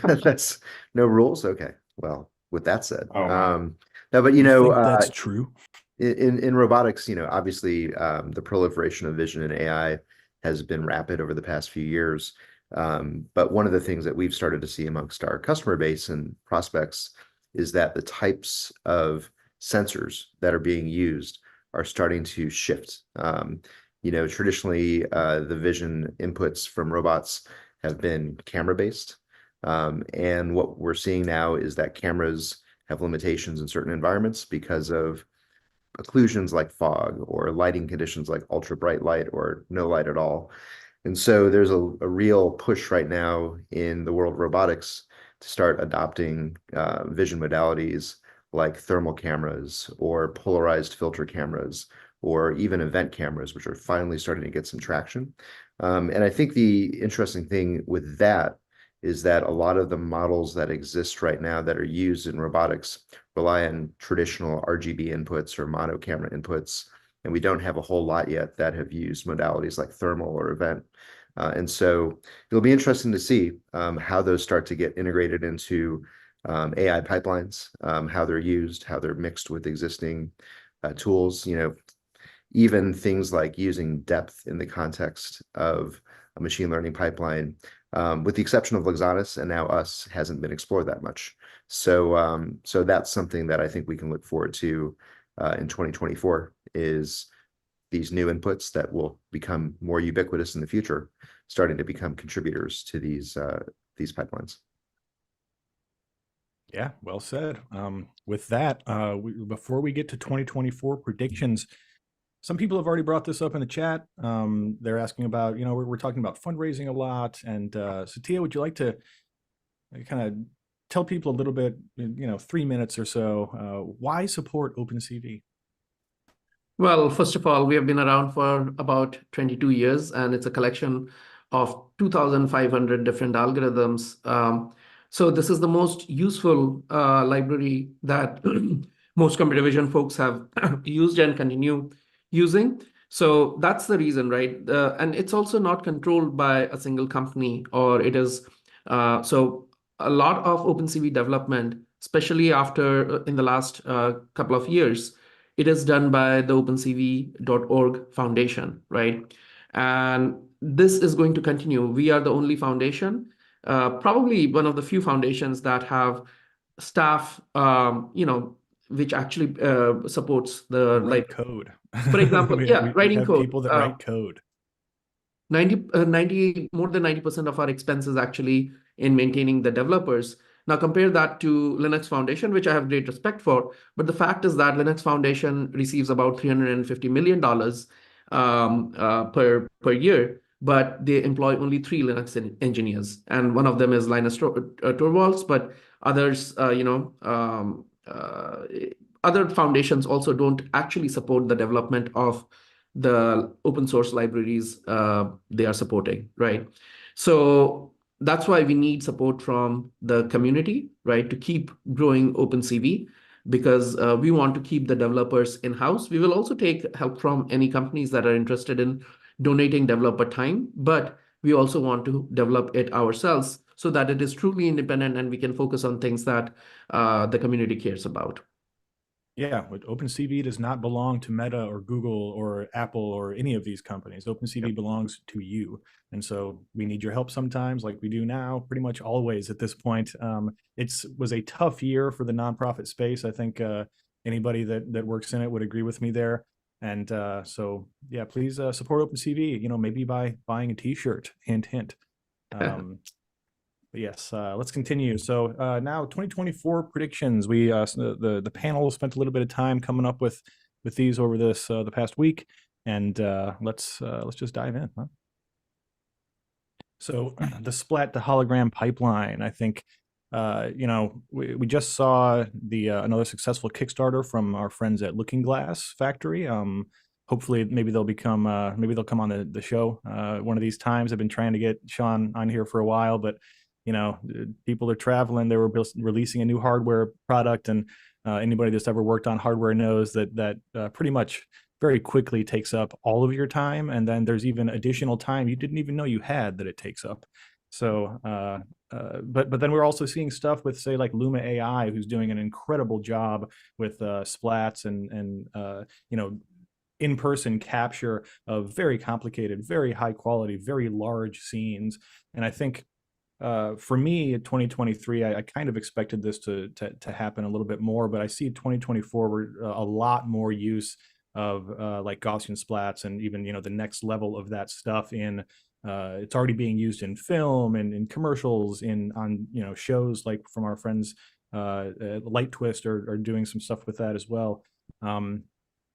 That's no rules. Okay. Well, with that said, Oh, wow. no, but You think that's true? in robotics, obviously, the proliferation of vision and AI has been rapid over the past few years. But one of the things that we've started to see amongst our customer base and prospects is that the types of sensors that are being used are starting to shift. Traditionally, the vision inputs from robots have been camera-based. And what we're seeing now is that cameras have limitations in certain environments because of occlusions like fog or lighting conditions like ultra bright light or no light at all. And so there's a real push right now in the world of robotics to start adopting vision modalities like thermal cameras or polarized filter cameras or even event cameras, which are finally starting to get some traction. And I think the interesting thing with that is that a lot of the models that exist right now that are used in robotics rely on traditional RGB inputs or mono camera inputs, and we don't have a whole lot yet that have used modalities like thermal or event. And so it'll be interesting to see how those start to get integrated into AI pipelines, how they're used, how they're mixed with existing tools. Even things like using depth in the context of a machine learning pipeline, with the exception of Luxonis and now us, hasn't been explored that much. So that's something that I think we can look forward to in 2024 is these new inputs that will become more ubiquitous in the future, starting to become contributors to these pipelines. Yeah, well said. With that, before we get to 2024 predictions, some people have already brought this up in the chat. They're asking about, we're talking about fundraising a lot. And Satya, would you like to kind of tell people a little bit, 3 minutes or so, why support OpenCV? Well, first of all, we have been around for about 22 years, and it's a collection of 2,500 different algorithms. So this is the most useful library that most computer vision folks have used and continue using. So that's the reason, right? And it's also not controlled by a single company, or it is. So a lot of OpenCV development, especially after in the last couple of years, it is done by the OpenCV.org Foundation, right? And this is going to continue. We are the only foundation, probably one of the few foundations that have staff, which actually supports the Write code. For example, we writing have code. people that write code. 90, more than 90% of our expenses actually in maintaining the developers. Now compare that to Linux Foundation, which I have great respect for. But the fact is that Linux Foundation receives about $350 million per year, but they employ only 3 Linux engineers, and one of them is Linus Torvalds. But others, other foundations also don't actually support the development of the open source libraries they are supporting, right? So that's why we need support from the community, right, to keep growing OpenCV, because we want to keep the developers in-house. We will also take help from any companies that are interested in donating developer time, but we also want to develop it ourselves so that it is truly independent and we can focus on things that the community cares about. Yeah, but OpenCV does not belong to Meta or Google or Apple or any of these companies. OpenCV belongs to you. And so we need your help sometimes, like we do now, pretty much always at this point. It was a tough year for the nonprofit space. I think anybody that works in it would agree with me there. And so, yeah, please support OpenCV, maybe by buying a t-shirt, hint, hint. But yes, let's continue. So now 2024 predictions. We the panel spent a little bit of time coming up with these over this the past week, and let's just dive in. Huh? So the Splat to hologram pipeline. I think we just saw the another successful Kickstarter from our friends at Looking Glass Factory. Hopefully, maybe they'll come on the show one of these times. I've been trying to get Sean on here for a while, but people are traveling. They were releasing a new hardware product, and Anybody that's ever worked on hardware knows that pretty much very quickly takes up all of your time, and then there's even additional time you didn't even know you had that it takes up. So, but then we're also seeing stuff with, say, like Luma AI, who's doing an incredible job with splats and in-person capture of very complicated, very high quality, very large scenes. And I think for me in 2023, I kind of expected this to happen a little bit more, but I see 2024 where a lot more use of like Gaussian splats, and even the next level of that stuff in it's already being used in film and in commercials, on shows like from our friends Light Twist are doing some stuff with that as well.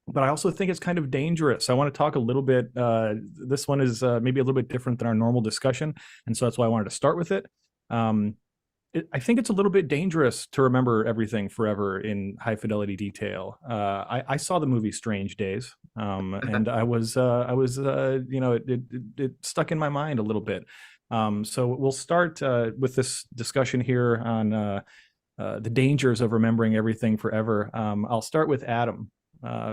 But I also think it's kind of dangerous. I want to talk a little bit. This one is maybe a little bit different than our normal discussion, and so that's why I wanted to start with it. I think it's a little bit dangerous to remember everything forever in high fidelity detail. I saw the movie Strange Days, and it stuck in my mind a little bit. So we'll start with this discussion here on the dangers of remembering everything forever. I'll start with Adam,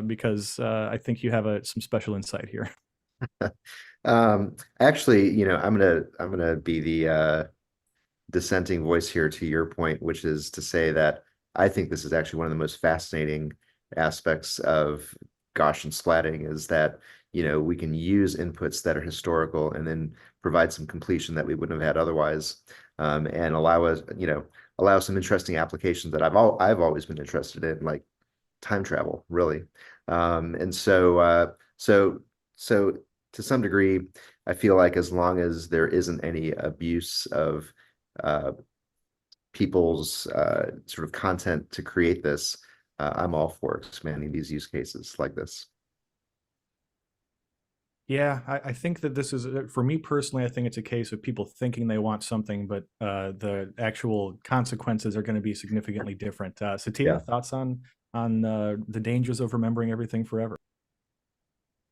because I think you have some special insight here. Actually, I'm gonna be the dissenting voice here to your point, which is to say that I think this is actually one of the most fascinating aspects of Gaussian splatting, is that we can use inputs that are historical and then provide some completion that we wouldn't have had otherwise, and allow some interesting applications that I've always been interested in, like time travel, really. And so to some degree, I feel like as long as there isn't any abuse of people's sort of content to create this, I'm all for expanding these use cases like this. Yeah, I think that this is, for me personally, I think it's a case of people thinking they want something, but the actual consequences are going to be significantly different. Satya, thoughts on the dangers of remembering everything forever?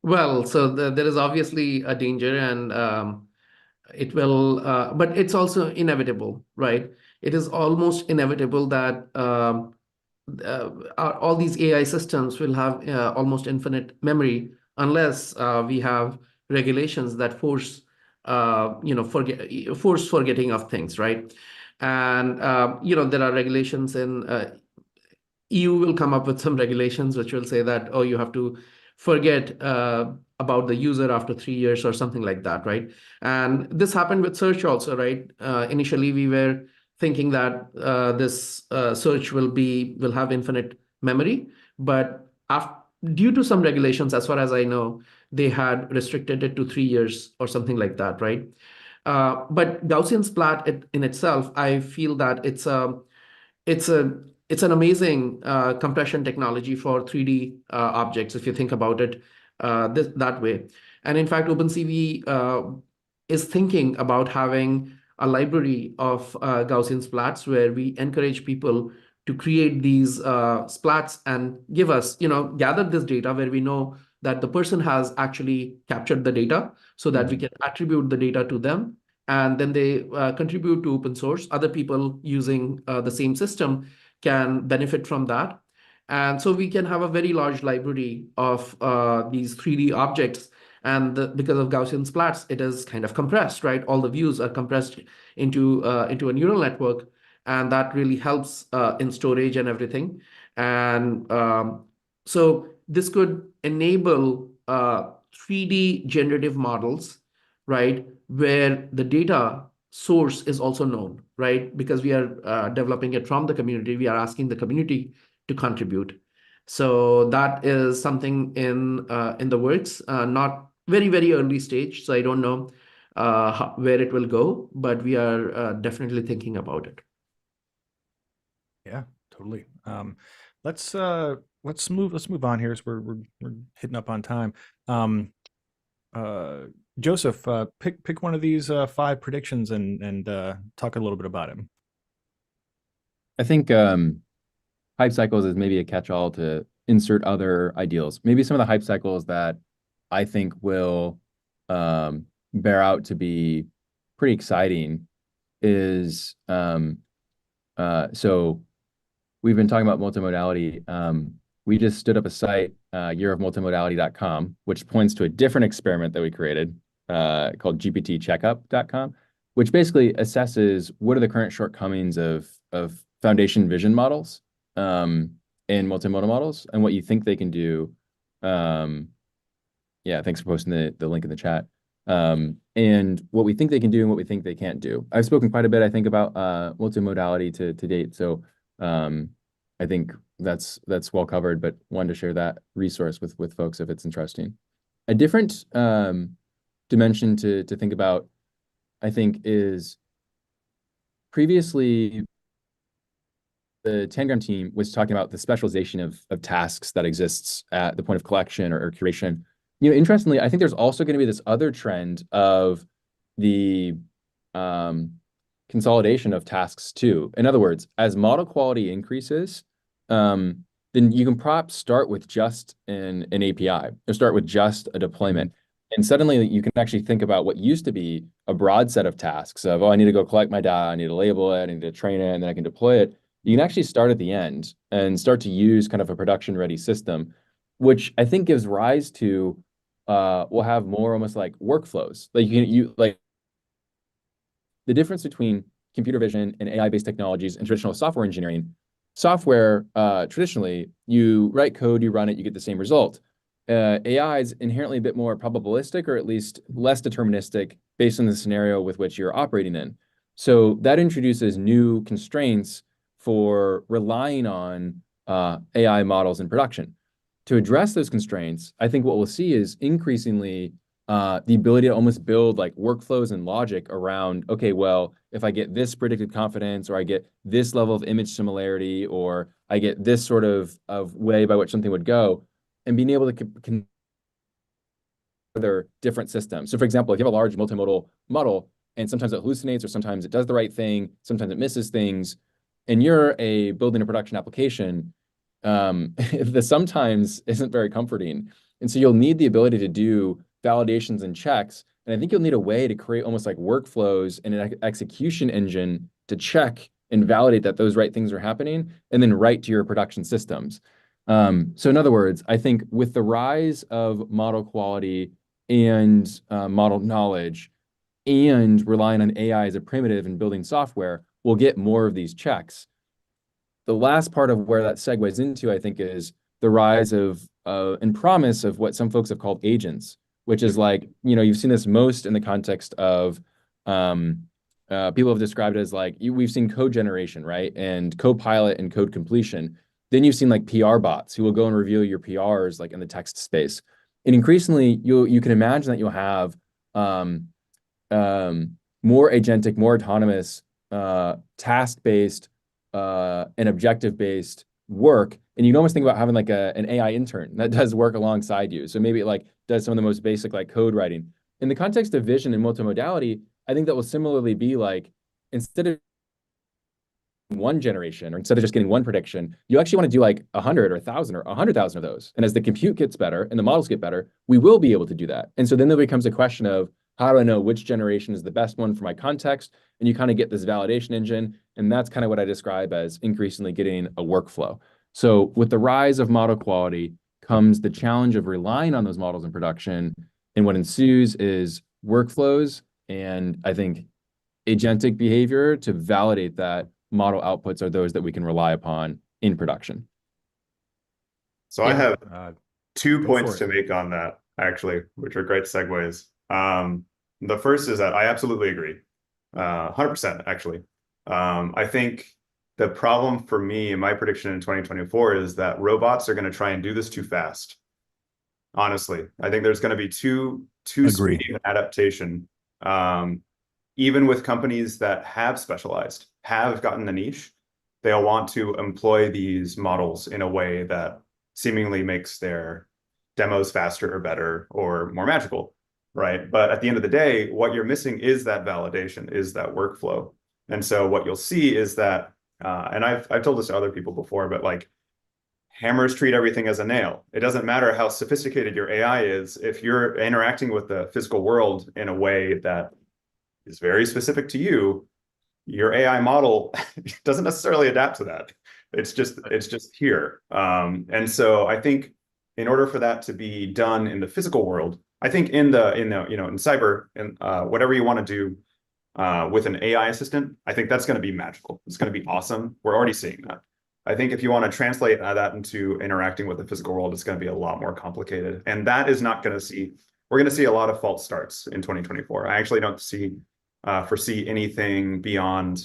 Well, so there is obviously a danger, and it will, but it's also inevitable, right? It is almost inevitable that all these AI systems will have almost infinite memory, unless we have regulations that force forgetting of things, right? And there are regulations in EU will come up with some regulations which will say that, oh, you have to forget about the user after 3 years or something like that, right? And this happened with search also, right? Initially, we were thinking that this search will have infinite memory, but due to some regulations, as far as I know, they had restricted it to 3 years or something like that, right? But Gaussian splat in itself, I feel that it's an amazing compression technology for 3D objects, if you think about it that way. And in fact, OpenCV is thinking about having a library of Gaussian splats where we encourage people to create these splats and give us, gather this data where we know that the person has actually captured the data, so that we can attribute the data to them. And then they contribute to open source. Other people using the same system can benefit from that. And so we can have a very large library of these 3D objects. And because of Gaussian splats, it is kind of compressed, right? All the views are compressed into a neural network. And that really helps in storage and everything. And so this could enable 3D generative models, right, where the data source is also known, right? Because we are developing it from the community, we are asking the community to contribute. So that is something in the works, not very, very early stage. So I don't know where it will go, but we are definitely thinking about it. Yeah, totally. Let's move on here, as we're hitting up on time. Joseph, pick one of these 5 predictions and talk a little bit about it. I think hype cycles is maybe a catch-all to insert other ideals. Maybe some of the hype cycles that I think will bear out to be pretty exciting is so we've been talking about multimodality. We just stood up a site, yearofmultimodality.com, which points to a different experiment that we created called gptcheckup.com, which basically assesses what are the current shortcomings of foundation vision models in multimodal models and what you think they can do. Yeah, thanks for posting the link in the chat. And what we think they can do and what we think they can't do. I've spoken quite a bit, I think, about multimodality to date. So I think that's well covered, but wanted to share that resource with folks if it's interesting. A different dimension to think about, I think, is previously the Tangram team was talking about the specialization of tasks that exists at the point of collection or curation. Interestingly, I think there's also going to be this other trend of the consolidation of tasks too. In other words, as model quality increases, then you can perhaps start with just an API or start with just a deployment. And suddenly you can actually think about what used to be a broad set of tasks of, oh, I need to go collect my data, I need to label it, I need to train it, and then I can deploy it. You can actually start at the end and start to use kind of a production-ready system, which I think gives rise to we'll have more almost like workflows. Like like the difference between computer vision and AI-based technologies and traditional software engineering. Software, traditionally, you write code, you run it, you get the same result. AI is inherently a bit more probabilistic or at least less deterministic based on the scenario with which you're operating in. So that introduces new constraints for relying on AI models in production. To address those constraints, I think what we'll see is increasingly the ability to almost build like workflows and logic around, okay, well, if I get this predicted confidence, or I get this level of image similarity, or I get this sort of way by which something would go, and being able to other different systems. So for example, if you have a large multimodal model, and sometimes it hallucinates, or sometimes it does the right thing, sometimes it misses things, and you're building a production application, the sometimes isn't very comforting. And so you'll need the ability to do validations and checks. And I think you'll need a way to create almost like workflows and an execution engine to check and validate that those right things are happening, and then write to your production systems. So in other words, I think with the rise of model quality and model knowledge and relying on AI as a primitive in building software, we'll get more of these checks. The last part of where that segues into, I think, is the rise of and promise of what some folks have called agents, which is like, you've seen this most in the context of people have described it as like, we've seen code generation, right? And Copilot and code completion. Then you've seen like PR bots who will go and review your PRs like in the text space. And increasingly, you can imagine that you'll have more agentic, more autonomous, task-based, and objective-based work. And you can almost think about having like an AI intern that does work alongside you. So maybe it like does some of the most basic like code writing. In the context of vision and multimodality, I think that will similarly be like, instead of one generation, or instead of just getting one prediction, you actually want to do like 100 or 1,000 or 100,000 of those. And as the compute gets better and the models get better, we will be able to do that. And so then there becomes a question of, how do I know which generation is the best one for my context? And you kind of get this validation engine. And that's kind of what I describe as increasingly getting a workflow. So with the rise of model quality comes the challenge of relying on those models in production. And what ensues is workflows and, I think, agentic behavior to validate that model outputs are those that we can rely upon in production. So I have 2 go points for to it. make on that, actually, which are great segues. The first is that I absolutely agree, 100% actually. I think the problem for me and my prediction in 2024 is that robots are going to try and do this too fast. Honestly, I think there's going to be too Agree. speedy an adaptation. Even with companies that have specialized, have gotten the niche, they'll want to employ these models in a way that seemingly makes their demos faster or better or more magical, right? But at the end of the day, what you're missing is that validation, is that workflow. And so what you'll see is that, and I've told this to other people before, but like hammers treat everything as a nail. It doesn't matter how sophisticated your AI is. If you're interacting with the physical world in a way that is very specific to you, your AI model doesn't necessarily adapt to that. It's just here. And so I think in order for that to be done in the physical world, I think in cyber and whatever you want to do with an AI assistant, I think that's going to be magical. It's going to be awesome. We're already seeing that. I think if you want to translate that into interacting with the physical world, it's going to be a lot more complicated. And that is not going to see, we're going to see a lot of false starts in 2024. I actually don't foresee anything beyond,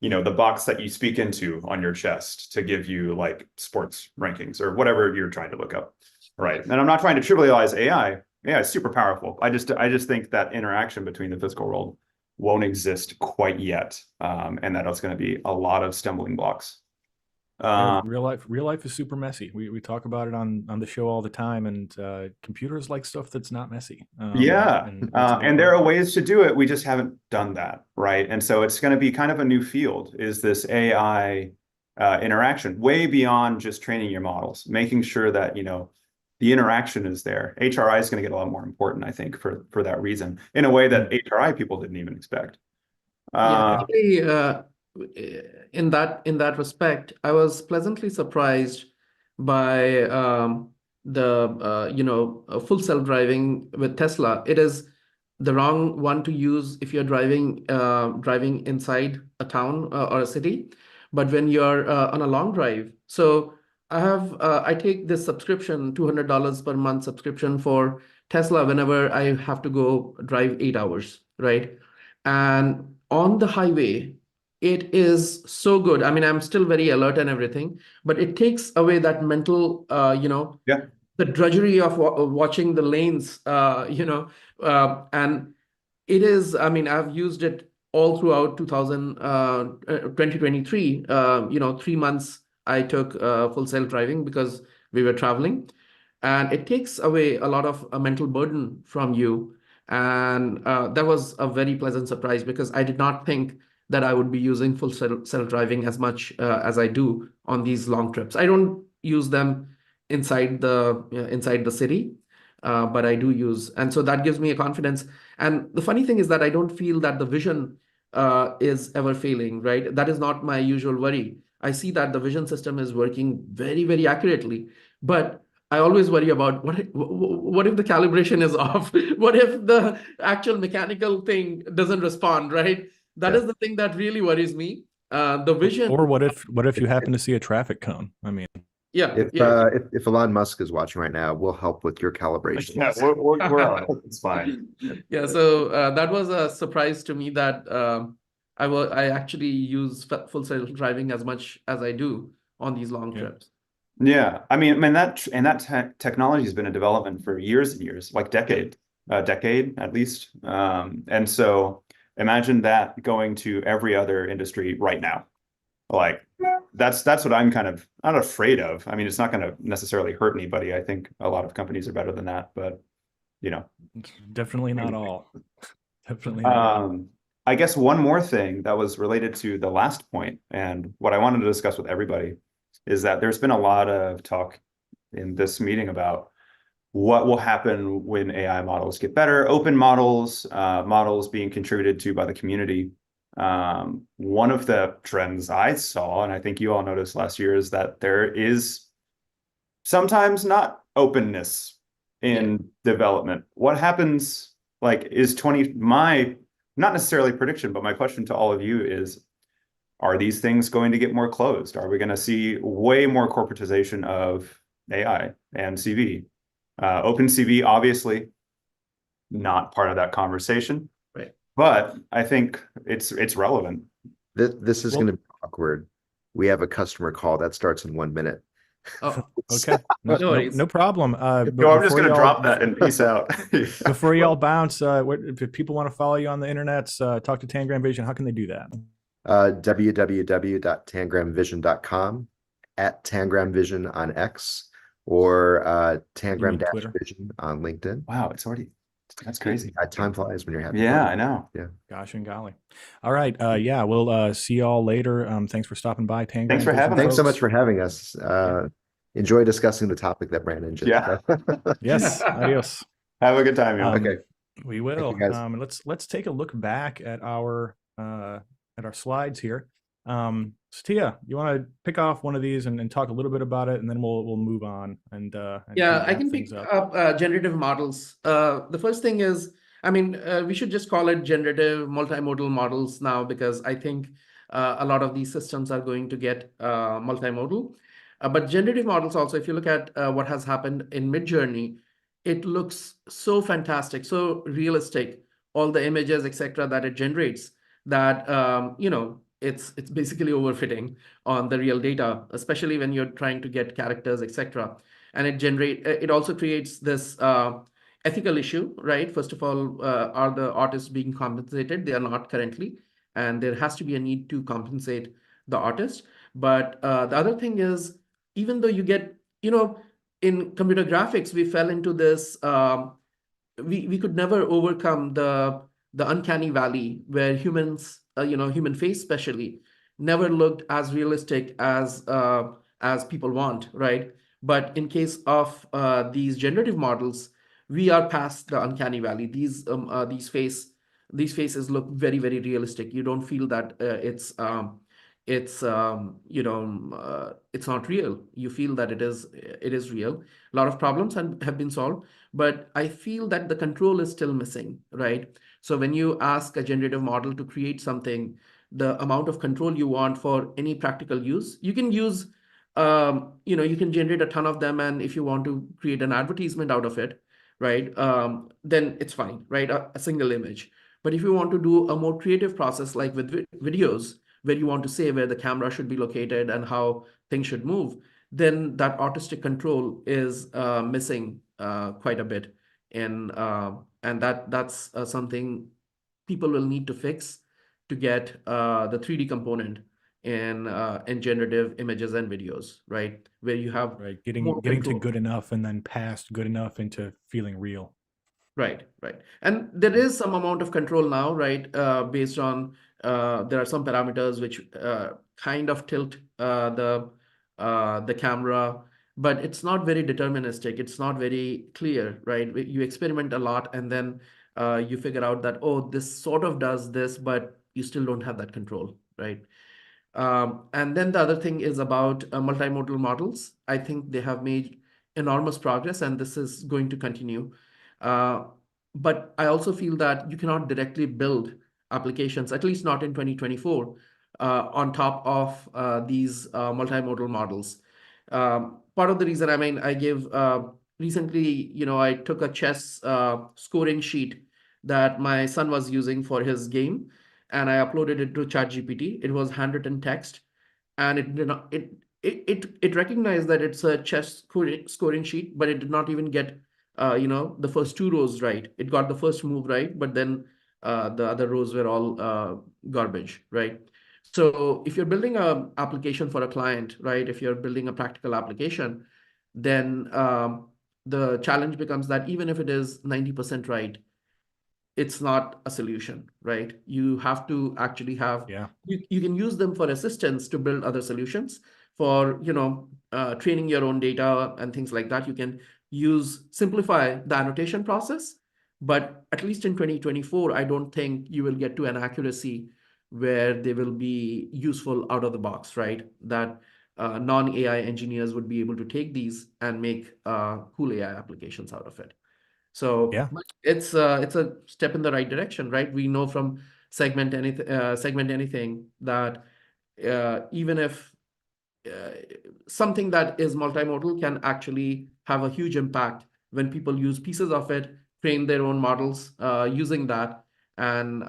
the box that you speak into on your chest to give you like sports rankings or whatever you're trying to look up. Right. And I'm not trying to trivialize AI. AI is super powerful. I just think that interaction between the physical world won't exist quite yet. And that it's going to be a lot of stumbling blocks. Real life is super messy. We talk about it on the show all the time, and computers like stuff that's not messy. And there are ways to do it. We just haven't done that, right? And so it's going to be kind of a new field, is this AI interaction, way beyond just training your models, making sure that the interaction is there. HRI is going to get a lot more important, I think, for that reason, in a way that HRI people didn't even expect. Actually, in that respect, I was pleasantly surprised by the full self-driving with Tesla. It is the wrong one to use if you're driving inside a town or a city, but when you're on a long drive. So I take this subscription, $200 per month subscription for Tesla whenever I have to go drive 8 hours, right? And on the highway, it is so good. I mean, I'm still very alert and everything, but it takes away that mental, the drudgery of watching the lanes, and it is, I mean, I've used it all throughout 2023. 3 months I took full self-driving because we were traveling, and it takes away a lot of mental burden from you. And that was a very pleasant surprise, because I did not think that I would be using full self-driving as much as I do on these long trips. I don't use them inside the city, but I do use, and so that gives me a confidence. And the funny thing is that I don't feel that the vision is ever failing, right? That is not my usual worry. I see that the vision system is working very, very accurately, but I always worry about what if the calibration is off? What if the actual mechanical thing doesn't respond, right? That is the thing that really worries me. The vision. Or what if you happen to see a traffic cone? I mean, if Elon Musk is watching right now, we'll help with your calibration. Yeah, we're on it. It's fine. Yeah, so that was a surprise to me that I actually use full self-driving as much as I do on these long trips. Yeah, I mean that technology has been in development for years and years, like decade at least. And so imagine that going to every other industry right now. Like that's what I'm kind of not afraid of. I mean, it's not going to necessarily hurt anybody. I think a lot of companies are better than that, but definitely not all. Definitely not all. I guess one more thing that was related to the last point, and what I wanted to discuss with everybody, is that there's been a lot of talk in this meeting about what will happen when AI models get better, open models, models being contributed to by the community. One of the trends I saw, and I think you all noticed last year, is that there is sometimes not openness in development. What happens, like, my, not necessarily prediction, but my question to all of you is, are these things going to get more closed? Are we going to see way more corporatization of AI and CV? OpenCV, obviously, not part of that conversation. Right. But I think it's relevant. This is going to be awkward. We have a customer call that starts in 1 minute. Oh, okay. No problem. No, I'm just going to drop that and peace out. Before y'all bounce, if people want to follow you on the internet, talk to Tangram Vision, how can they do that? www.tangramvision.com, @Tangram Vision on X, or Tangram-Vision on LinkedIn. Wow, that's crazy. Time flies when you're happy. Yeah, I know. Yeah. Gosh and golly. All right. We'll see y'all later. Thanks for stopping by, Tangram. Thanks for having us. Thanks so much for having us. Enjoy discussing the topic that Brandon just. Yes. Adios. Have a good time, y'all. Okay. We will. Let's take a look back at our slides here. Satya, you want to pick off one of these and talk a little bit about it, and then we'll move on and kind Yeah, of I wrap can things pick up. up generative models. The first thing is, I mean, we should just call it generative multimodal models now, because I think a lot of these systems are going to get multimodal. But generative models also, if you look at what has happened in Midjourney, it looks so fantastic, so realistic, all the images, etc., that it generates, that it's basically overfitting on the real data, especially when you're trying to get characters, etc. And it also creates this ethical issue, right? First of all, are the artists being compensated? They are not currently, and there has to be a need to compensate the artist. But the other thing is, even though you get, in computer graphics, we fell into this. We could never overcome the uncanny valley where humans, human face especially, never looked as realistic as people want, right? But in case of these generative models, we are past the uncanny valley. These faces look very, very realistic. You don't feel that it's not real. You feel that it is real. A lot of problems have been solved, but I feel that the control is still missing, right? So when you ask a generative model to create something, the amount of control you want for any practical use, you can use, you can generate a ton of them, and if you want to create an advertisement out of it, right, then it's fine, right? A single image. But if you want to do a more creative process, like with videos, where you want to say where the camera should be located and how things should move, then that artistic control is missing quite a bit. And that's something people will need to fix to get the 3D component in generative images and videos, right? Where you have Right, more getting to control. good enough and then past good enough into feeling real. Right, right. And there is some amount of control now, right? Based on there are some parameters which kind of tilt the camera, but it's not very deterministic. It's not very clear, right? You experiment a lot, and then you figure out that, oh, this sort of does this, but you still don't have that control, right? And then the other thing is about multimodal models. I think they have made enormous progress, and this is going to continue. Uh, but I also feel that you cannot directly build applications, at least not in 2024, on top of these multimodal models. Part of the reason, I mean, I give recently, I took a chess scoring sheet that my son was using for his game, and I uploaded it to ChatGPT. It was handwritten text, and it did not it recognized that it's a chess scoring sheet, but it did not even get the first two rows right. It got the first move right, but then the other rows were all garbage, right? So if you're building a application for a client, right, if you're building a practical application, then the challenge becomes that even if it is 90% right, it's not a solution, right? You have to actually have, Yeah. you can use them for assistance to build other solutions for, training your own data and things like that. You can simplify the annotation process, but at least in 2024, I don't think you will get to an accuracy where they will be useful out of the box, right? That non-AI engineers would be able to take these and make cool AI applications out of it. So Yeah. it's a step in the right direction, right? We know from segment anything that even if something that is multimodal can actually have a huge impact when people use pieces of it, train their own models using that. And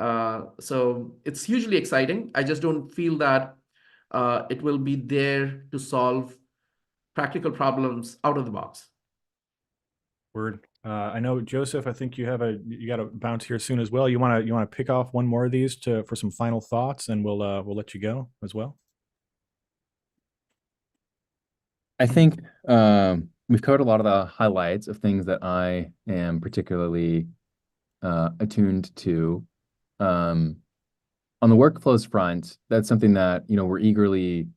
so it's hugely exciting. I just don't feel that it will be there to solve practical problems out of the box. Word. I know, Joseph, I think you got to bounce here soon as well. You want to pick off one more of these for some final thoughts, and we'll let you go as well. I think we've covered a lot of the highlights of things that I am particularly attuned to. On the workflows front, that's something that we're eagerly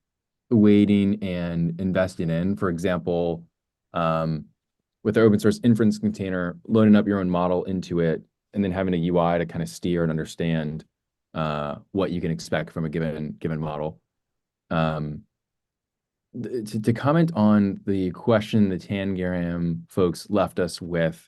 waiting and investing in. For example, with the open source inference container, loading up your own model into it, and then having a UI to kind of steer and understand what you can expect from a given model. To comment on the question the Tangram folks left us with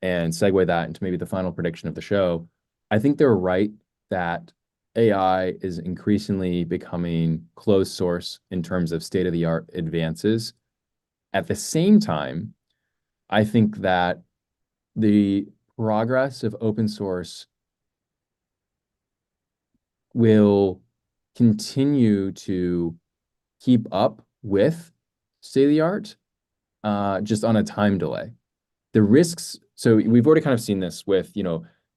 and segue that into maybe the final prediction of the show, I think they're right that AI is increasingly becoming closed source in terms of state-of-the-art advances. At the same time, I think that the progress of open source will continue to keep up with state-of-the-art, just on a time delay. The risks, so we've already kind of seen this with,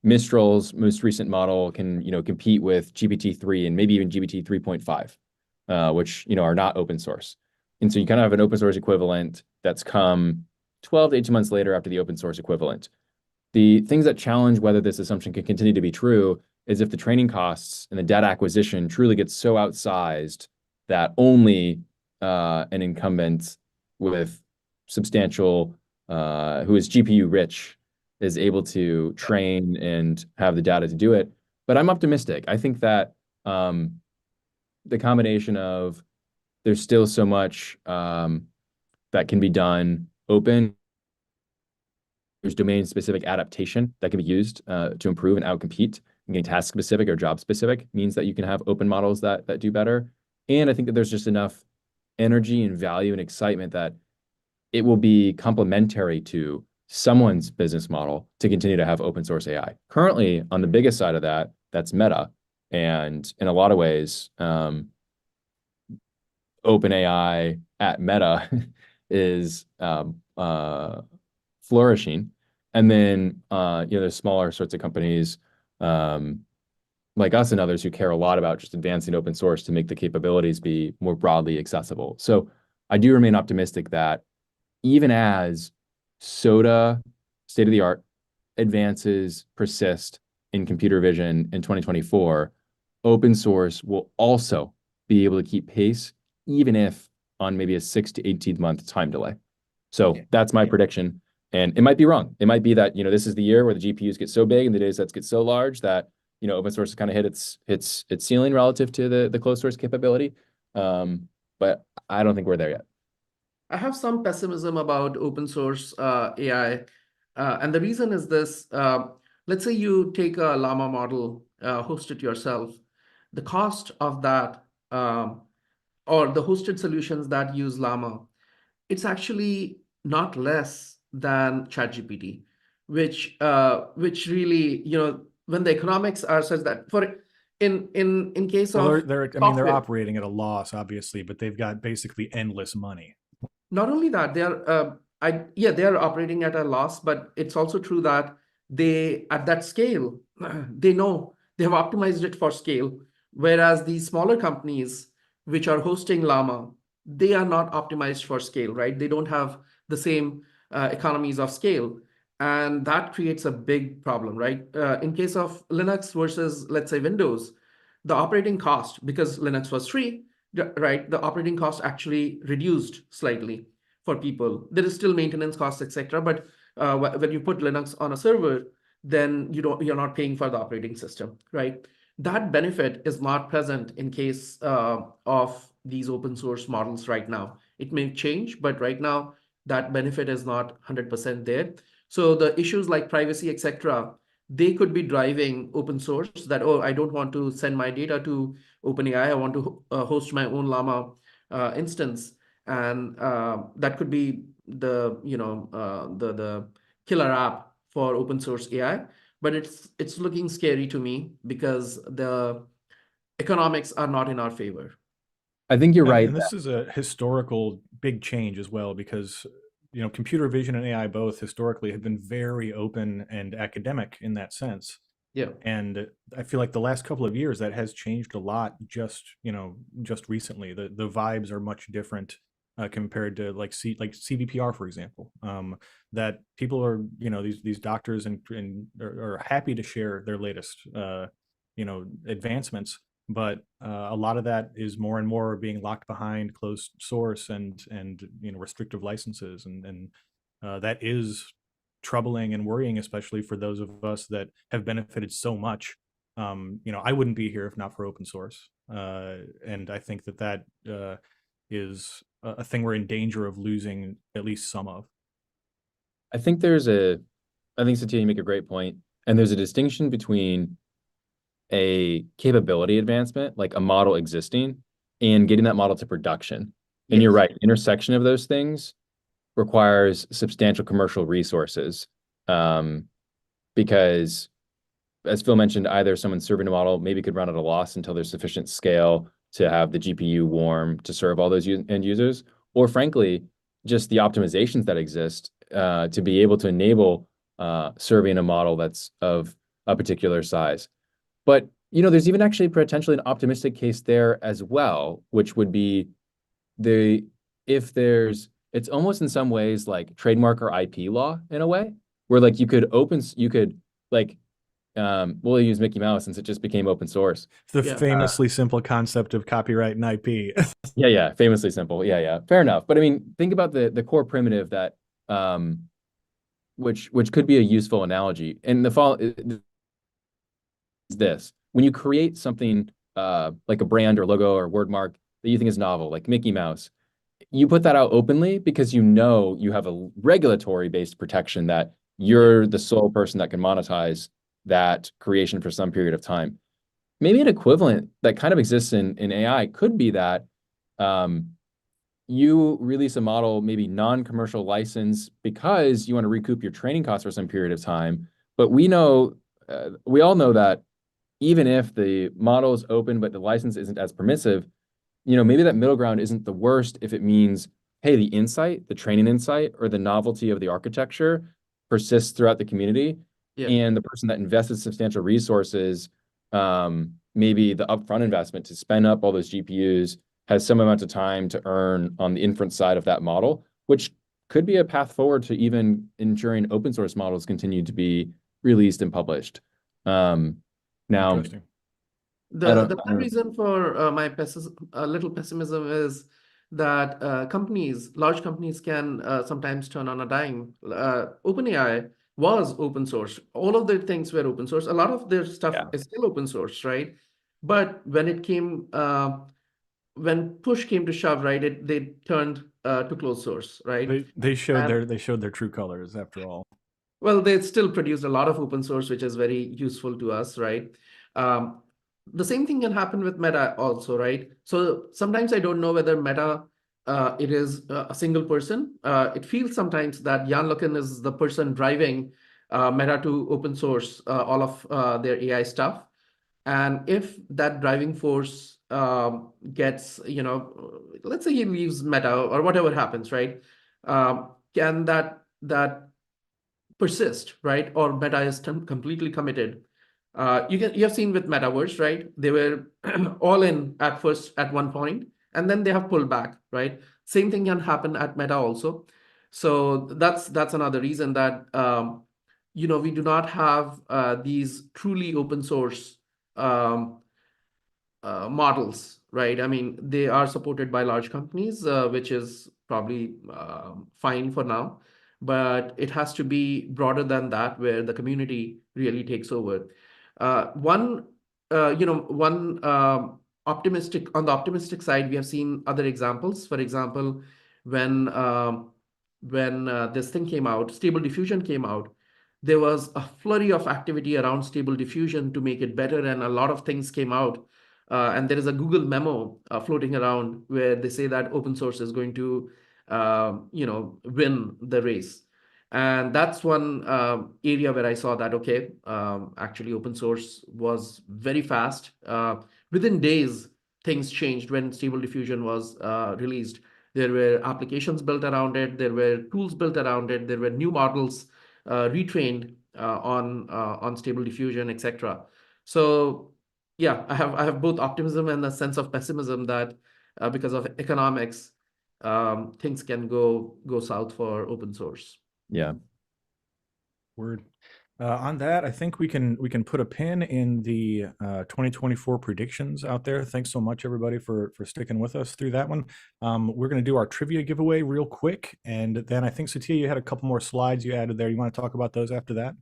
Mistral's most recent model can, compete with GPT-3 and maybe even GPT 3.5, which, are not open source. And so you kind of have an open source equivalent that's come 12 to 18 months later after the open source equivalent. The things that challenge whether this assumption can continue to be true is if the training costs and the data acquisition truly gets so outsized that only an incumbent with substantial, who is GPU rich, is able to train and have the data to do it. But I'm optimistic. I think that the combination of there's still so much that can be done open. There's domain-specific adaptation that can be used to improve and outcompete. And getting task-specific or job-specific means that you can have open models that do better. And I think that there's just enough energy and value and excitement that it will be complementary to someone's business model to continue to have open source AI. Currently, on the biggest side of that, that's Meta. And in a lot of ways, OpenAI at Meta is flourishing. And then, there's smaller sorts of companies like us and others who care a lot about just advancing open source to make the capabilities be more broadly accessible. So I do remain optimistic that even as SOTA, state-of-the-art, advances persist in computer vision in 2024, open source will also be able to keep pace, even if on maybe a 6 to 18-month time delay. So that's my prediction. And it might be wrong. It might be that, this is the year where the GPUs get so big and the data sets get so large that, open source has kind of hit its ceiling relative to the closed source capability. But I don't think we're there yet. I have some pessimism about open source AI. And the reason is this. Let's say you take a Llama model, host it yourself. The cost of that, or the hosted solutions that use Llama, it's actually not less than ChatGPT, which really, when the economics are such that in case of they're software, operating at a loss, obviously, but they've got basically endless money. not only that, they are operating at a loss, but it's also true that they, at that scale, they know they have optimized it for scale. Whereas these smaller companies, which are hosting Llama, they are not optimized for scale, right? They don't have the same economies of scale. And that creates a big problem, right? In case of Linux versus, let's say, Windows, the operating cost, because Linux was free, right? The operating cost actually reduced slightly for people. There is still maintenance costs, etc. But when you put Linux on a server, then you're not paying for the operating system, right? That benefit is not present in case of these open source models right now. It may change, but right now that benefit is not 100% there. So the issues like privacy, etc., they could be driving open source that, oh, I don't want to send my data to OpenAI. I want to host my own Llama instance, and that could be the the killer app for open source AI. But it's looking scary to me because the economics are not in our favor. I think you're right. And this is a historical big change as well, because computer vision and AI both historically have been very open and academic in that sense. Yeah. And I feel like the last couple of years that has changed a lot just recently. The vibes are much different compared to like CVPR, for example. That people are, these doctors and are happy to share their latest advancements, but a lot of that is more and more being locked behind closed source and restrictive licenses, and that is troubling and worrying, especially for those of us that have benefited so much. I wouldn't be here if not for open source. And I think that is a thing we're in danger of losing at least some of. I think Satya, you make a great point. And there's a distinction between a capability advancement, like a model existing, and getting that model to production. And you're right, intersection of those things requires substantial commercial resources. Because as Phil mentioned, either someone serving a model maybe could run at a loss until there's sufficient scale to have the GPU warm to serve all those end users, or frankly, just the optimizations that exist to be able to enable serving a model that's of a particular size. But there's even actually potentially an optimistic case there as well, which would be it's almost in some ways like trademark or IP law in a way, where like we'll use Mickey Mouse since it just became open source. The famously simple concept of copyright and IP. Yeah, famously simple. Yeah, fair enough. But I mean, think about the core primitive that which could be a useful analogy. And the fall is this: when you create something like a brand or logo or wordmark that you think is novel, like Mickey Mouse, you put that out openly because you have a regulatory-based protection that you're the sole person that can monetize that creation for some period of time. Maybe an equivalent that kind of exists in AI could be that you release a model, maybe non-commercial license, because you want to recoup your training costs for some period of time. But we all know that even if the model is open, but the license isn't as permissive, maybe that middle ground isn't the worst if it means, hey, the training insight, or the novelty of the architecture persists throughout the community. Yeah. And the person that invested substantial resources, maybe the upfront investment to spin up all those GPUs, has some amount of time to earn on the inference side of that model, which could be a path forward to even ensuring open source models continue to be released and published. Now, the one reason for my little pessimism is that large companies can sometimes turn on a dime. OpenAI was open source. All of their things were open source. A lot of their stuff is still open source, right? But when push came to shove, right, they turned to closed source, right? They showed their true colors after all. Well, they still produced a lot of open source, which is very useful to us, right? The same thing can happen with Meta also, right? So sometimes I don't know whether Meta, it is a single person. It feels sometimes that Jan LeCun is the person driving Meta to open source all of their AI stuff. And if that driving force gets, let's say he leaves Meta or whatever happens, right? Can that persist, right? Or Meta is completely committed. You have seen with Metaverse, right? They were all in at first at one point, and then they have pulled back, right? Same thing can happen at Meta also. So that's another reason that we do not have these truly open source models, right? I mean, they are supported by large companies, which is probably fine for now, but it has to be broader than that, where the community really takes over. On the optimistic side, we have seen other examples. For example, when this thing came out, Stable Diffusion came out, there was a flurry of activity around Stable Diffusion to make it better, and a lot of things came out. And there is a Google memo floating around where they say that open source is going to, win the race. And that's one area where I saw that, okay, actually open source was very fast. Within days, things changed when Stable Diffusion was released. There were applications built around it. There were tools built around it. There were new models retrained on Stable Diffusion, etc. So yeah, I have both optimism and a sense of pessimism that because of economics, things can go south for open source. Yeah. Word. On that, I think we can put a pin in the 2024 predictions out there. Thanks so much, everybody, for sticking with us through that one. We're going to do our trivia giveaway real quick, and then I think, Satya, you had a couple more slides you added there. You want to talk about those after that?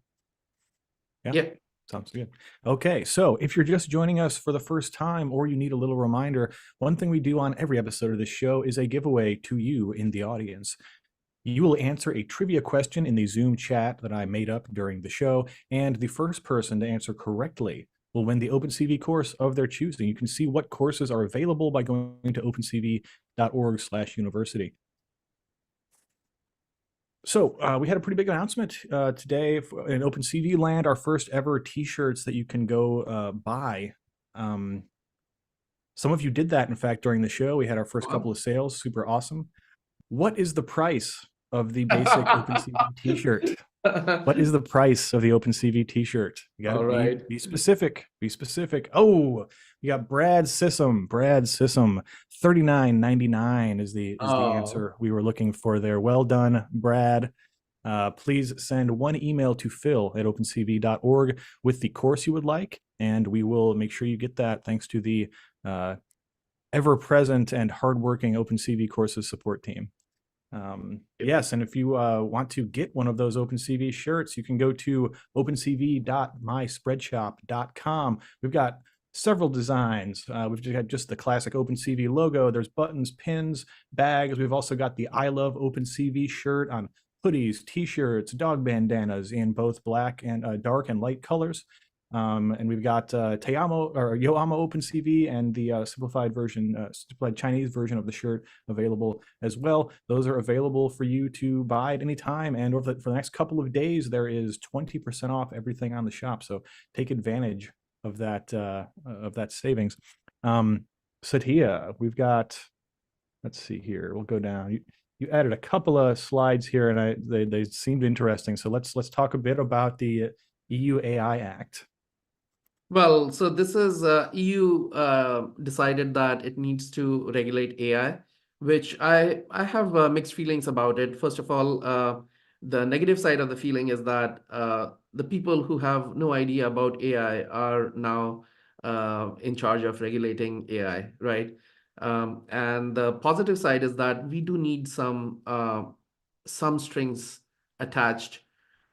Yeah. Sounds good. Okay, so if you're just joining us for the first time or you need a little reminder, one thing we do on every episode of this show is a giveaway to you in the audience. You will answer a trivia question in the Zoom chat that I made up during the show, and the first person to answer correctly will win the OpenCV course of their choosing. You can see what courses are available by going to opencv.org/university. So we had a pretty big announcement today in OpenCV land, our first ever t-shirts that you can go buy. Some of you did that, in fact, during the show. We had our first couple of sales, super awesome. What is the price of the basic OpenCV t-shirt? What is the price of the OpenCV t-shirt? You gotta be specific. Be specific. Oh, we got Brad Sissom. $39.99 is the answer we were looking for there. Well done, Brad. Please send one email to phil@opencv.org with the course you would like, and we will make sure you get that thanks to the ever-present and hardworking OpenCV courses support team. Yes, and if you want to get one of those OpenCV shirts, you can go to opencv.myspreadshop.com. We've got several designs. We've got just the classic OpenCV logo. There's buttons, pins, bags. We've also got the I Love OpenCV shirt on hoodies, t-shirts, dog bandanas in both black and dark and light colors. And we've got Te Amo or Yo Amo OpenCV and the simplified Chinese version of the shirt available as well. Those are available for you to buy at any time. And for the next couple of days, there is 20% off everything on the shop. So take advantage of that savings. Satya, we've got, let's see here. We'll go down. You added a couple of slides here, and they seemed interesting. So let's talk a bit about the EU AI Act. Well, so this is EU decided that it needs to regulate AI, which I have mixed feelings about it. First of all, the negative side of the feeling is that the people who have no idea about AI are now in charge of regulating AI, right? And the positive side is that we do need some strings attached.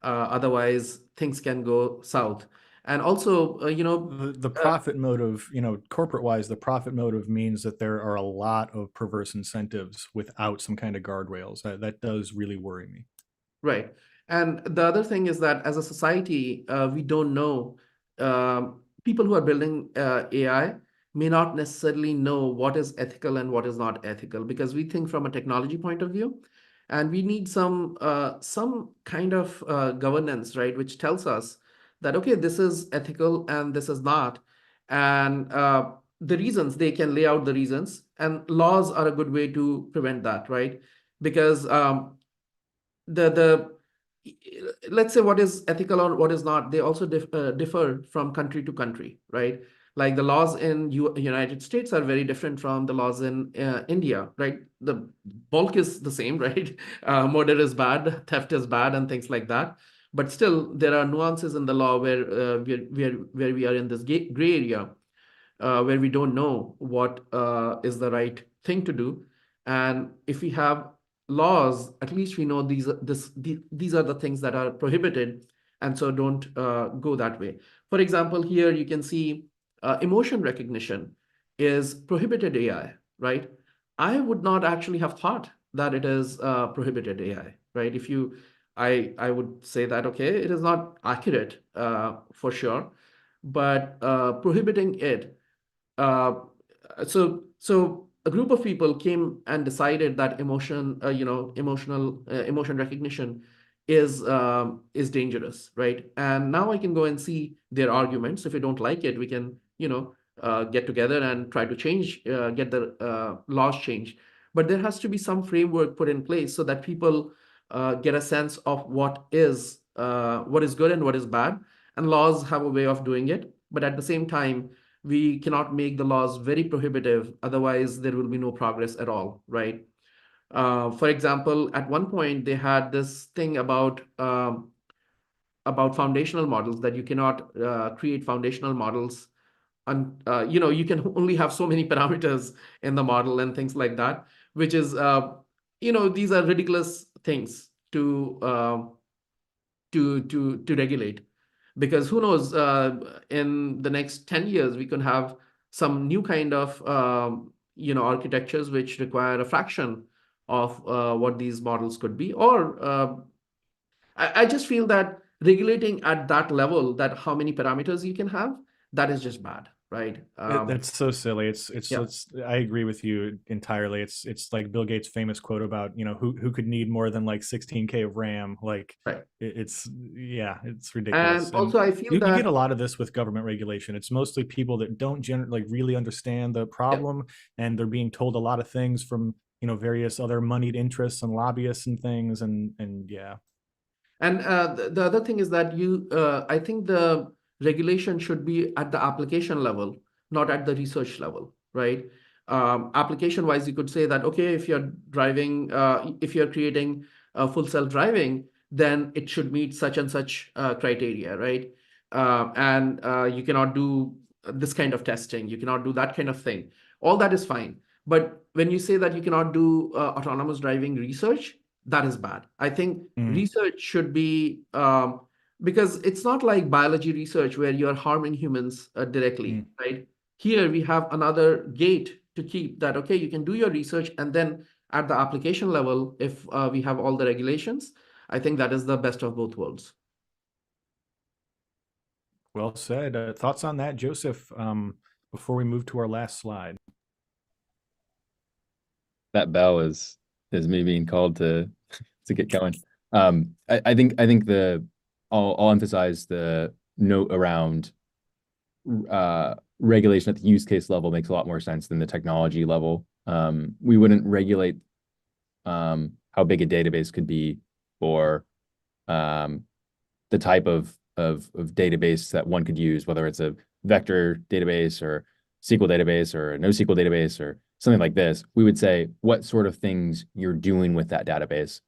Otherwise, things can go south. And also, the profit motive, corporate-wise, the profit motive means that there are a lot of perverse incentives without some kind of guardrails. That does really worry me. Right. And the other thing is that as a society, we don't know. People who are building AI may not necessarily know what is ethical and what is not ethical, because we think from a technology point of view, and we need some kind of governance, right, which tells us that, okay, this is ethical and this is not. And the reasons, they can lay out the reasons, and laws are a good way to prevent that, right? Because let's say what is ethical or what is not, they also differ from country to country, right? Like the laws in United States are very different from the laws in India, right? The bulk is the same, right? Murder is bad, theft is bad, and things like that. But still, there are nuances in the law where we are in this gray area, where we don't know what is the right thing to do. And if we have laws, at least we know these are the things that are prohibited, and so don't go that way. For example, here you can see emotion recognition is prohibited AI, right? I would not actually have thought that it is prohibited AI, right? I would say that, okay, it is not accurate for sure, but prohibiting it. So a group of people came and decided that emotion recognition is dangerous, right? And now I can go and see their arguments. If we don't like it, we can get together and try to get the laws changed. But there has to be some framework put in place so that people get a sense of what is good and what is bad, and laws have a way of doing it. But at the same time, we cannot make the laws very prohibitive, otherwise there will be no progress at all, right? For example, at one point they had this thing about foundational models, that you cannot create foundational models, and you can only have so many parameters in the model and things like that, which is these are ridiculous things to regulate. because who knows, in the next 10 years, we can have some new kind of architectures which require a fraction of what these models could be. Or I just feel that regulating at that level, that how many parameters you can have, that is just bad, right? That's so silly. Yeah. I agree with you entirely. It's like Bill Gates' famous quote about, who could need more than like 16K of RAM. Like Right. it's ridiculous. And also, I feel you get that a lot of this with government regulation. It's mostly people that don't really understand the problem, and they're being told a lot of things from, various other moneyed interests and lobbyists and things. And yeah. And the other thing is that I think the regulation should be at the application level, not at the research level, right? Application wise, you could say that, okay, if you're driving, if you're creating full self driving, then it should meet such and such criteria, right? And you cannot do this kind of testing, you cannot do that kind of thing. All that is fine. But when you say that you cannot do autonomous driving research, that is bad. I think research should be, because it's not like biology research where you're harming humans directly, right? Here we have another gate to keep that, okay, you can do your research, and then at the application level, if we have all the regulations, I think that is the best of both worlds. Well said. Thoughts on that, Joseph, before we move to our last slide? That bell is me being called to get going. I think I'll emphasize the note around regulation at the use case level makes a lot more sense than the technology level. We wouldn't regulate how big a database could be, or the type of database that one could use, whether it's a vector database or SQL database or a NoSQL database or something like this. We would say what sort of things you're doing with that database.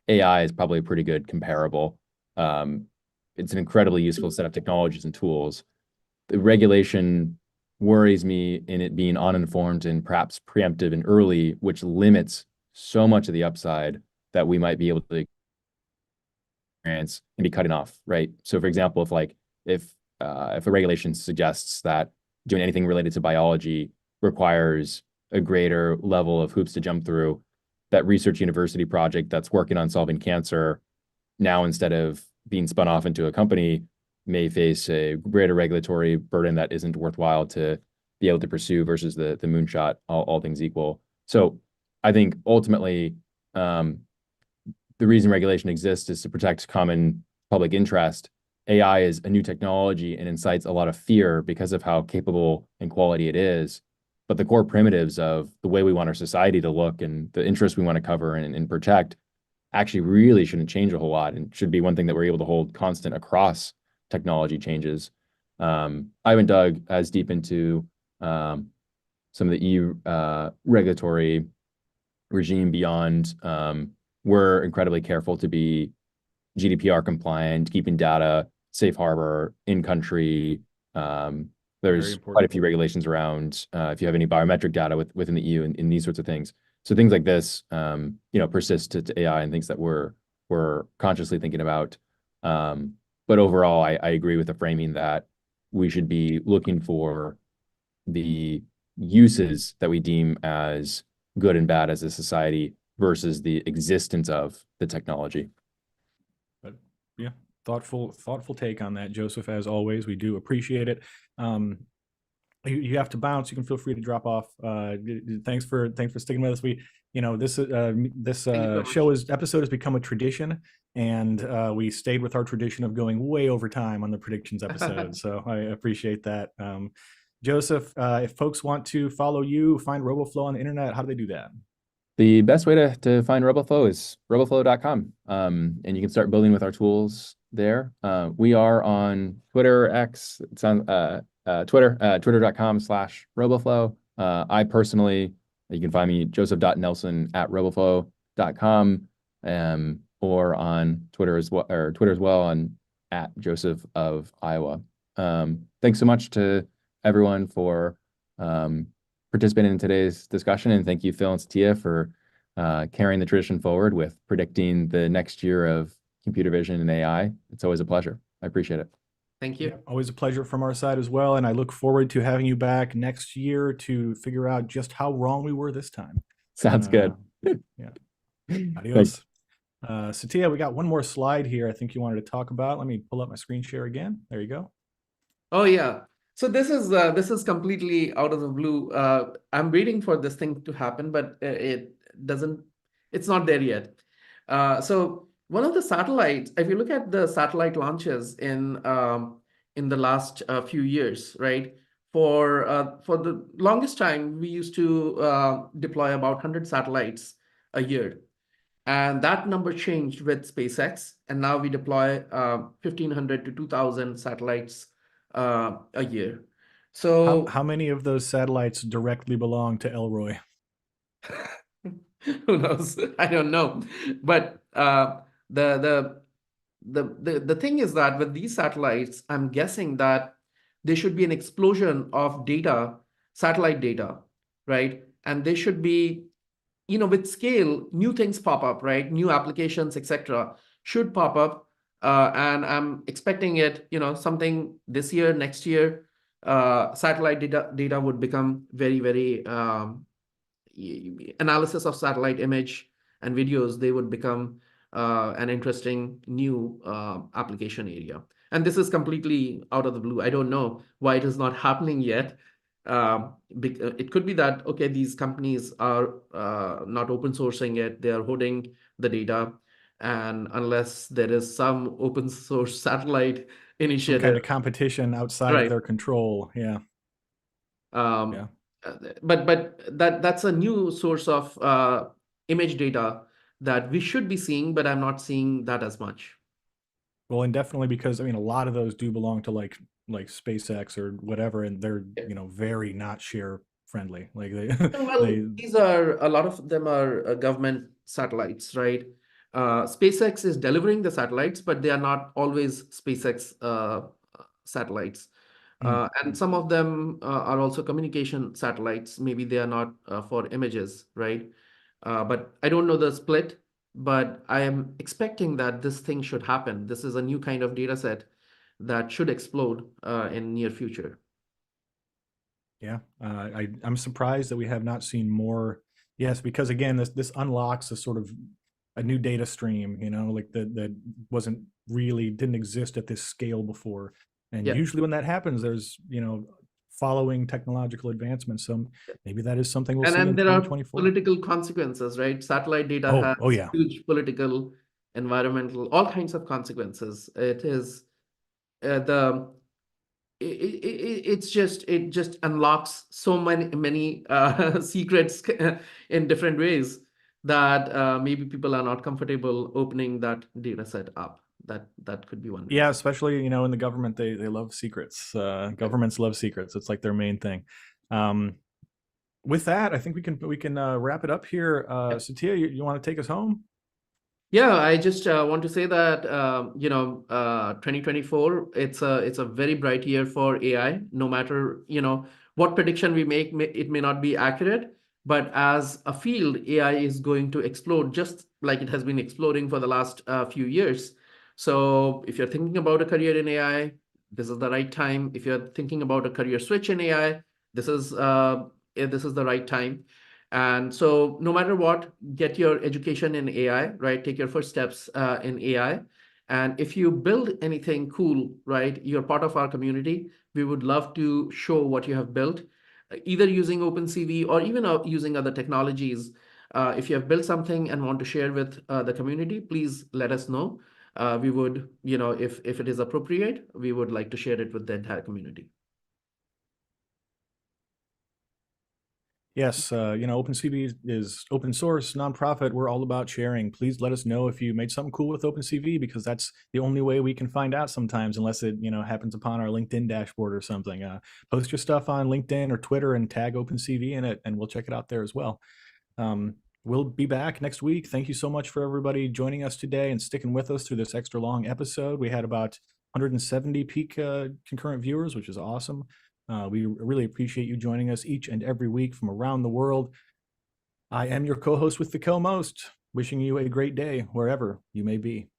AI is probably a pretty good comparable. It's an incredibly useful set of technologies and tools. The regulation worries me in it being uninformed and perhaps preemptive and early, which limits so much of the upside that we might be able to experience and be cutting off, right? So for example, if a regulation suggests that doing anything related to biology requires a greater level of hoops to jump through, that research university project that's working on solving cancer now, instead of being spun off into a company, may face a greater regulatory burden that isn't worthwhile to be able to pursue versus the moonshot, all things equal. So I think ultimately, the reason regulation exists is to protect common public interest. AI is a new technology and incites a lot of fear because of how capable and quality it is. But the core primitives of the way we want our society to look and the interests we want to cover and protect actually really shouldn't change a whole lot, and should be one thing that we're able to hold constant across technology changes. I haven't dug as deep into some of the EU regulatory regime beyond. We're incredibly careful to be GDPR compliant, keeping data safe harbor in country. There's quite a few regulations around if you have any biometric data within the EU and these sorts of things. So things like this, persist to AI and things that we're consciously thinking about. But overall, I agree with the framing that we should be looking for the uses that we deem as good and bad as a society versus the existence of the technology. But yeah, thoughtful take on that, Joseph. As always, we do appreciate it. You have to bounce. You can feel free to drop off. Thanks for sticking with us. This episode has become a tradition, and we stayed with our tradition of going way over time on the predictions episode. So I appreciate that. Joseph, if folks want to follow you, find Roboflow on the internet, how do they do that? The best way to find Roboflow is roboflow.com. And you can start building with our tools there. We are on Twitter, X, it's on Twitter, twitter.com/Roboflow. I personally, you can find me joseph.nelson@roboflow.com, or on Twitter as well, on @Joseph of Iowa. Thanks so much to everyone for participating in today's discussion, and thank you, Phil and Satya, for carrying the tradition forward with predicting the next year of computer vision and AI. It's always a pleasure. I appreciate it. Thank you. Yeah, always a pleasure from our side as well. And I look forward to having you back next year to figure out just how wrong we were this time. Sounds good. Yeah. Adios. Satya, we got one more slide here I think you wanted to talk about. Let me pull up my screen share again. There you go. Oh yeah. So this is completely out of the blue. I'm waiting for this thing to happen, but it's not there yet. So one of the satellites, if you look at the satellite launches in the last few years, right? For the longest time, we used to deploy about 100 satellites a year. And that number changed with SpaceX, and now we deploy 1,500 to 2,000 satellites a year. So how many of those satellites directly belong to Elroy? who knows? I don't know. But the thing is that with these satellites, I'm guessing that there should be an explosion of data, satellite data, right? And they should be, with scale, new things pop up, right? New applications, etc., should pop up. And I'm expecting it, something this year, next year, satellite data would become very, very analysis of satellite image and videos, they would become an interesting new application area. And this is completely out of the blue. I don't know why it is not happening yet. It could be that, okay, these companies are not open sourcing it, they are holding the data. And unless there is some open source satellite initiative, some kind of competition outside of their control. Yeah. But that's a new source of image data that we should be seeing, but I'm not seeing that as much. Well, and definitely because a lot of those do belong to like SpaceX or whatever, and they're very not share friendly. Like these are, a lot of them are government satellites, right? SpaceX is delivering the satellites, but they are not always SpaceX satellites. And some of them are also communication satellites. Maybe they are not for images, right? But I don't know the split, but I am expecting that this thing should happen. This is a new kind of data set that should explode in near future. Yeah, I'm surprised that we have not seen more. Yes, because again, this unlocks a sort of a new data stream, like that didn't exist at this scale before. And usually when that happens, there's, following technological advancements. So maybe that is something we'll see in 2024. Are political consequences, right? Satellite data has huge political, environmental, all kinds of consequences. It is it just unlocks so many secrets in different ways that maybe people are not comfortable opening that data set up. That could be one. Yeah, especially in the government, they love secrets. Governments love secrets. It's like their main thing. With that, I think we can wrap it up here. Satya, you want to take us home? Yeah, I just want to say that 2024, it's a very bright year for AI. No matter what prediction we make, it may not be accurate, but as a field, AI is going to explode just like it has been exploding for the last few years. So if you're thinking about a career in AI, this is the right time. If you're thinking about a career switch in AI, this is the right time. And so no matter what, get your education in AI, right? Take your first steps in AI. And if you build anything cool, right, you're part of our community. We would love to show what you have built, either using OpenCV or even using other technologies. If you have built something and want to share with the community, please let us know. We would, if it is appropriate, we would like to share it with the entire community. Yes, OpenCV is open source, nonprofit. We're all about sharing. Please let us know if you made something cool with OpenCV, because that's the only way we can find out sometimes, unless it happens upon our LinkedIn dashboard or something. Post your stuff on LinkedIn or Twitter and tag OpenCV in it, and we'll check it out there as well. We'll be back next week. Thank you so much for everybody joining us today and sticking with us through this extra long episode. We had about 170 peak concurrent viewers, which is awesome. We really appreciate you joining us each and every week from around the world. I am your co-host with the co-most, wishing you a great day wherever you may be.